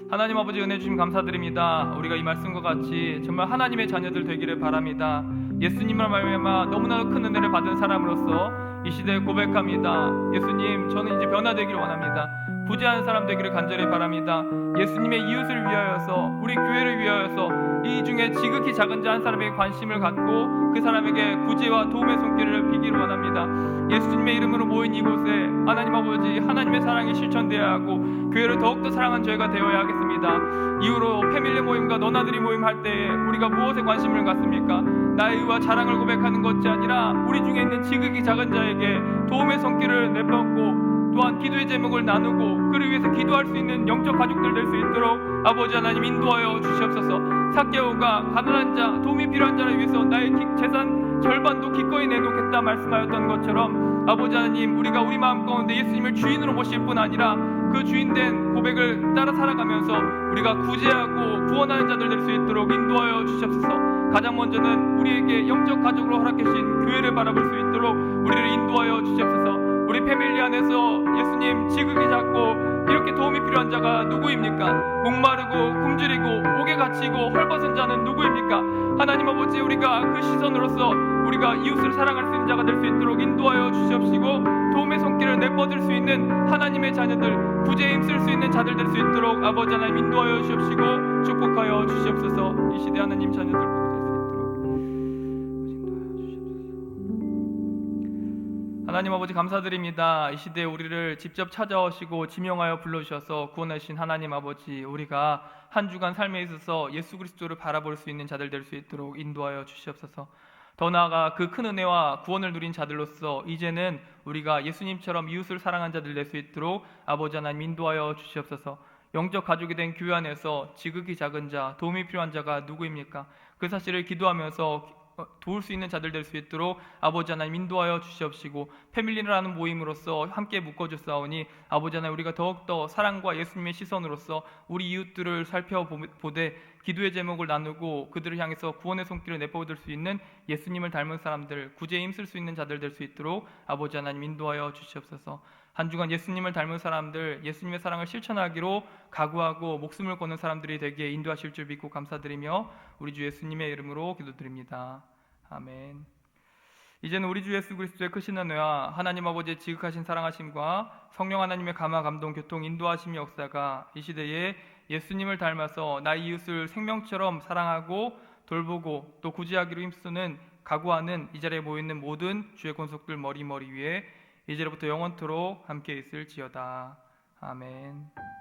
하나님 아버지 은혜 주심 감사드립니다. 우리가 이 말씀과 같이 정말 하나님의 자녀들 되기를 바랍니다. 예수님을 말미암아 너무나도 큰 은혜를 받은 사람으로서 이 시대에 고백합니다. 예수님, 저는 이제 변화되기를 원합니다. 구제하는 사람 되기를 간절히 바랍니다. 예수님의 이웃을 위하여서, 우리 교회를 위하여서 이 중에 지극히 작은 자 한 사람에게 관심을 갖고 그 사람에게 구제와 도움의 손길을 비기를 원합니다. 예수님의 이름으로 모인 이곳에 하나님 아버지 하나님의 사랑이 실천되어야 하고 교회를 더욱더 사랑한 저희가 되어야 하겠습니다. 이후로 패밀리 모임과 너나들이 모임 할 때에 우리가 무엇에 관심을 갖습니까? 나의 의와 자랑을 고백하는 것이 아니라 우리 중에 있는 지극히 작은 자에게 도움의 손길을 내뻗고 또한 기도의 제목을 나누고 그를 위해서 기도할 수 있는 영적 가족들 될 수 있도록 아버지 하나님 인도하여 주시옵소서. 삭개오가 가난한 자, 도움이 필요한 자를 위해서 나의 재산 절반도 기꺼이 내놓겠다 말씀하였던 것처럼 아버지 하나님, 우리가 우리 마음 가운데 예수님을 주인으로 모실 뿐 아니라 그 주인된 고백을 따라 살아가면서 우리가 구제하고 구원하는 자들 될 수 있도록 인도하여 주시옵소서. 가장 먼저는 우리에게 영적 가족으로 허락하신 교회를 바라볼 수 있도록 우리를 인도하여 주시옵소서. 우리 패밀리 안에서 예수님 지극히 작고 이렇게 도움이 필요한 자가 누구입니까? 목마르고 굶주리고 옥에 갇히고 헐벗은 자는 누구입니까? 하나님 아버지, 우리가 그 시선으로서 우리가 이웃을 사랑할 수 있는 자가 될 수 있도록 인도하여 주시옵시고 도움의 손길을 내뻗을 수 있는 하나님의 자녀들, 구제에 힘쓸 수 있는 자들 될 수 있도록 아버지 하나님 인도하여 주시옵시고 축복하여 주시옵소서. 이 시대 하나님 자녀들 모두 될 수 있도록 인도하여 주시옵소서. 하나님 아버지 감사드립니다. 이 시대에 우리를 직접 찾아오시고 지명하여 불러주셔서 구원하신 하나님 아버지, 우리가 한 주간 삶에 있어서 예수 그리스도를 바라볼 수 있는 자들 될 수 있도록 인도하여 주시옵소서. 더 나아가 그 큰 은혜와 구원을 누린 자들로서 이제는 우리가 예수님처럼 이웃을 사랑한 자들 될 수 있도록 아버지 하나님 인도하여 주시옵소서. 영적 가족이 된 교회 안에서 지극히 작은 자, 도움이 필요한 자가 누구입니까? 그 사실을 기도하면서 도울 수 있는 자들 될 수 있도록 아버지 하나님 인도하여 주시옵시고 패밀리라는 모임으로서 함께 묶어주사오니 아버지 하나님, 우리가 더욱더 사랑과 예수님의 시선으로서 우리 이웃들을 살펴보되 기도의 제목을 나누고 그들을 향해서 구원의 손길을 내뻗을 수 있는 예수님을 닮은 사람들, 구제에 힘쓸 수 있는 자들 될 수 있도록 아버지 하나님 인도하여 주시옵소서. 한 주간 예수님을 닮은 사람들, 예수님의 사랑을 실천하기로 각오하고 목숨을 거는 사람들이 되게 인도하실 줄 믿고 감사드리며 우리 주 예수님의 이름으로 기도드립니다. 아멘. 이제는 우리 주 예수 그리스도의 크신 은혜와 하나님 아버지의 지극하신 사랑하심과 성령 하나님의 감화 감동 교통 인도하심의 역사가 이 시대에 예수님을 닮아서 나의 이웃을 생명처럼 사랑하고 돌보고 또 구제하기로 힘쓰는 각오하는 이 자리에 모여있는 모든 주의 권속들 머리 위에 이제로부터 영원토록 함께 있을지어다. 아멘.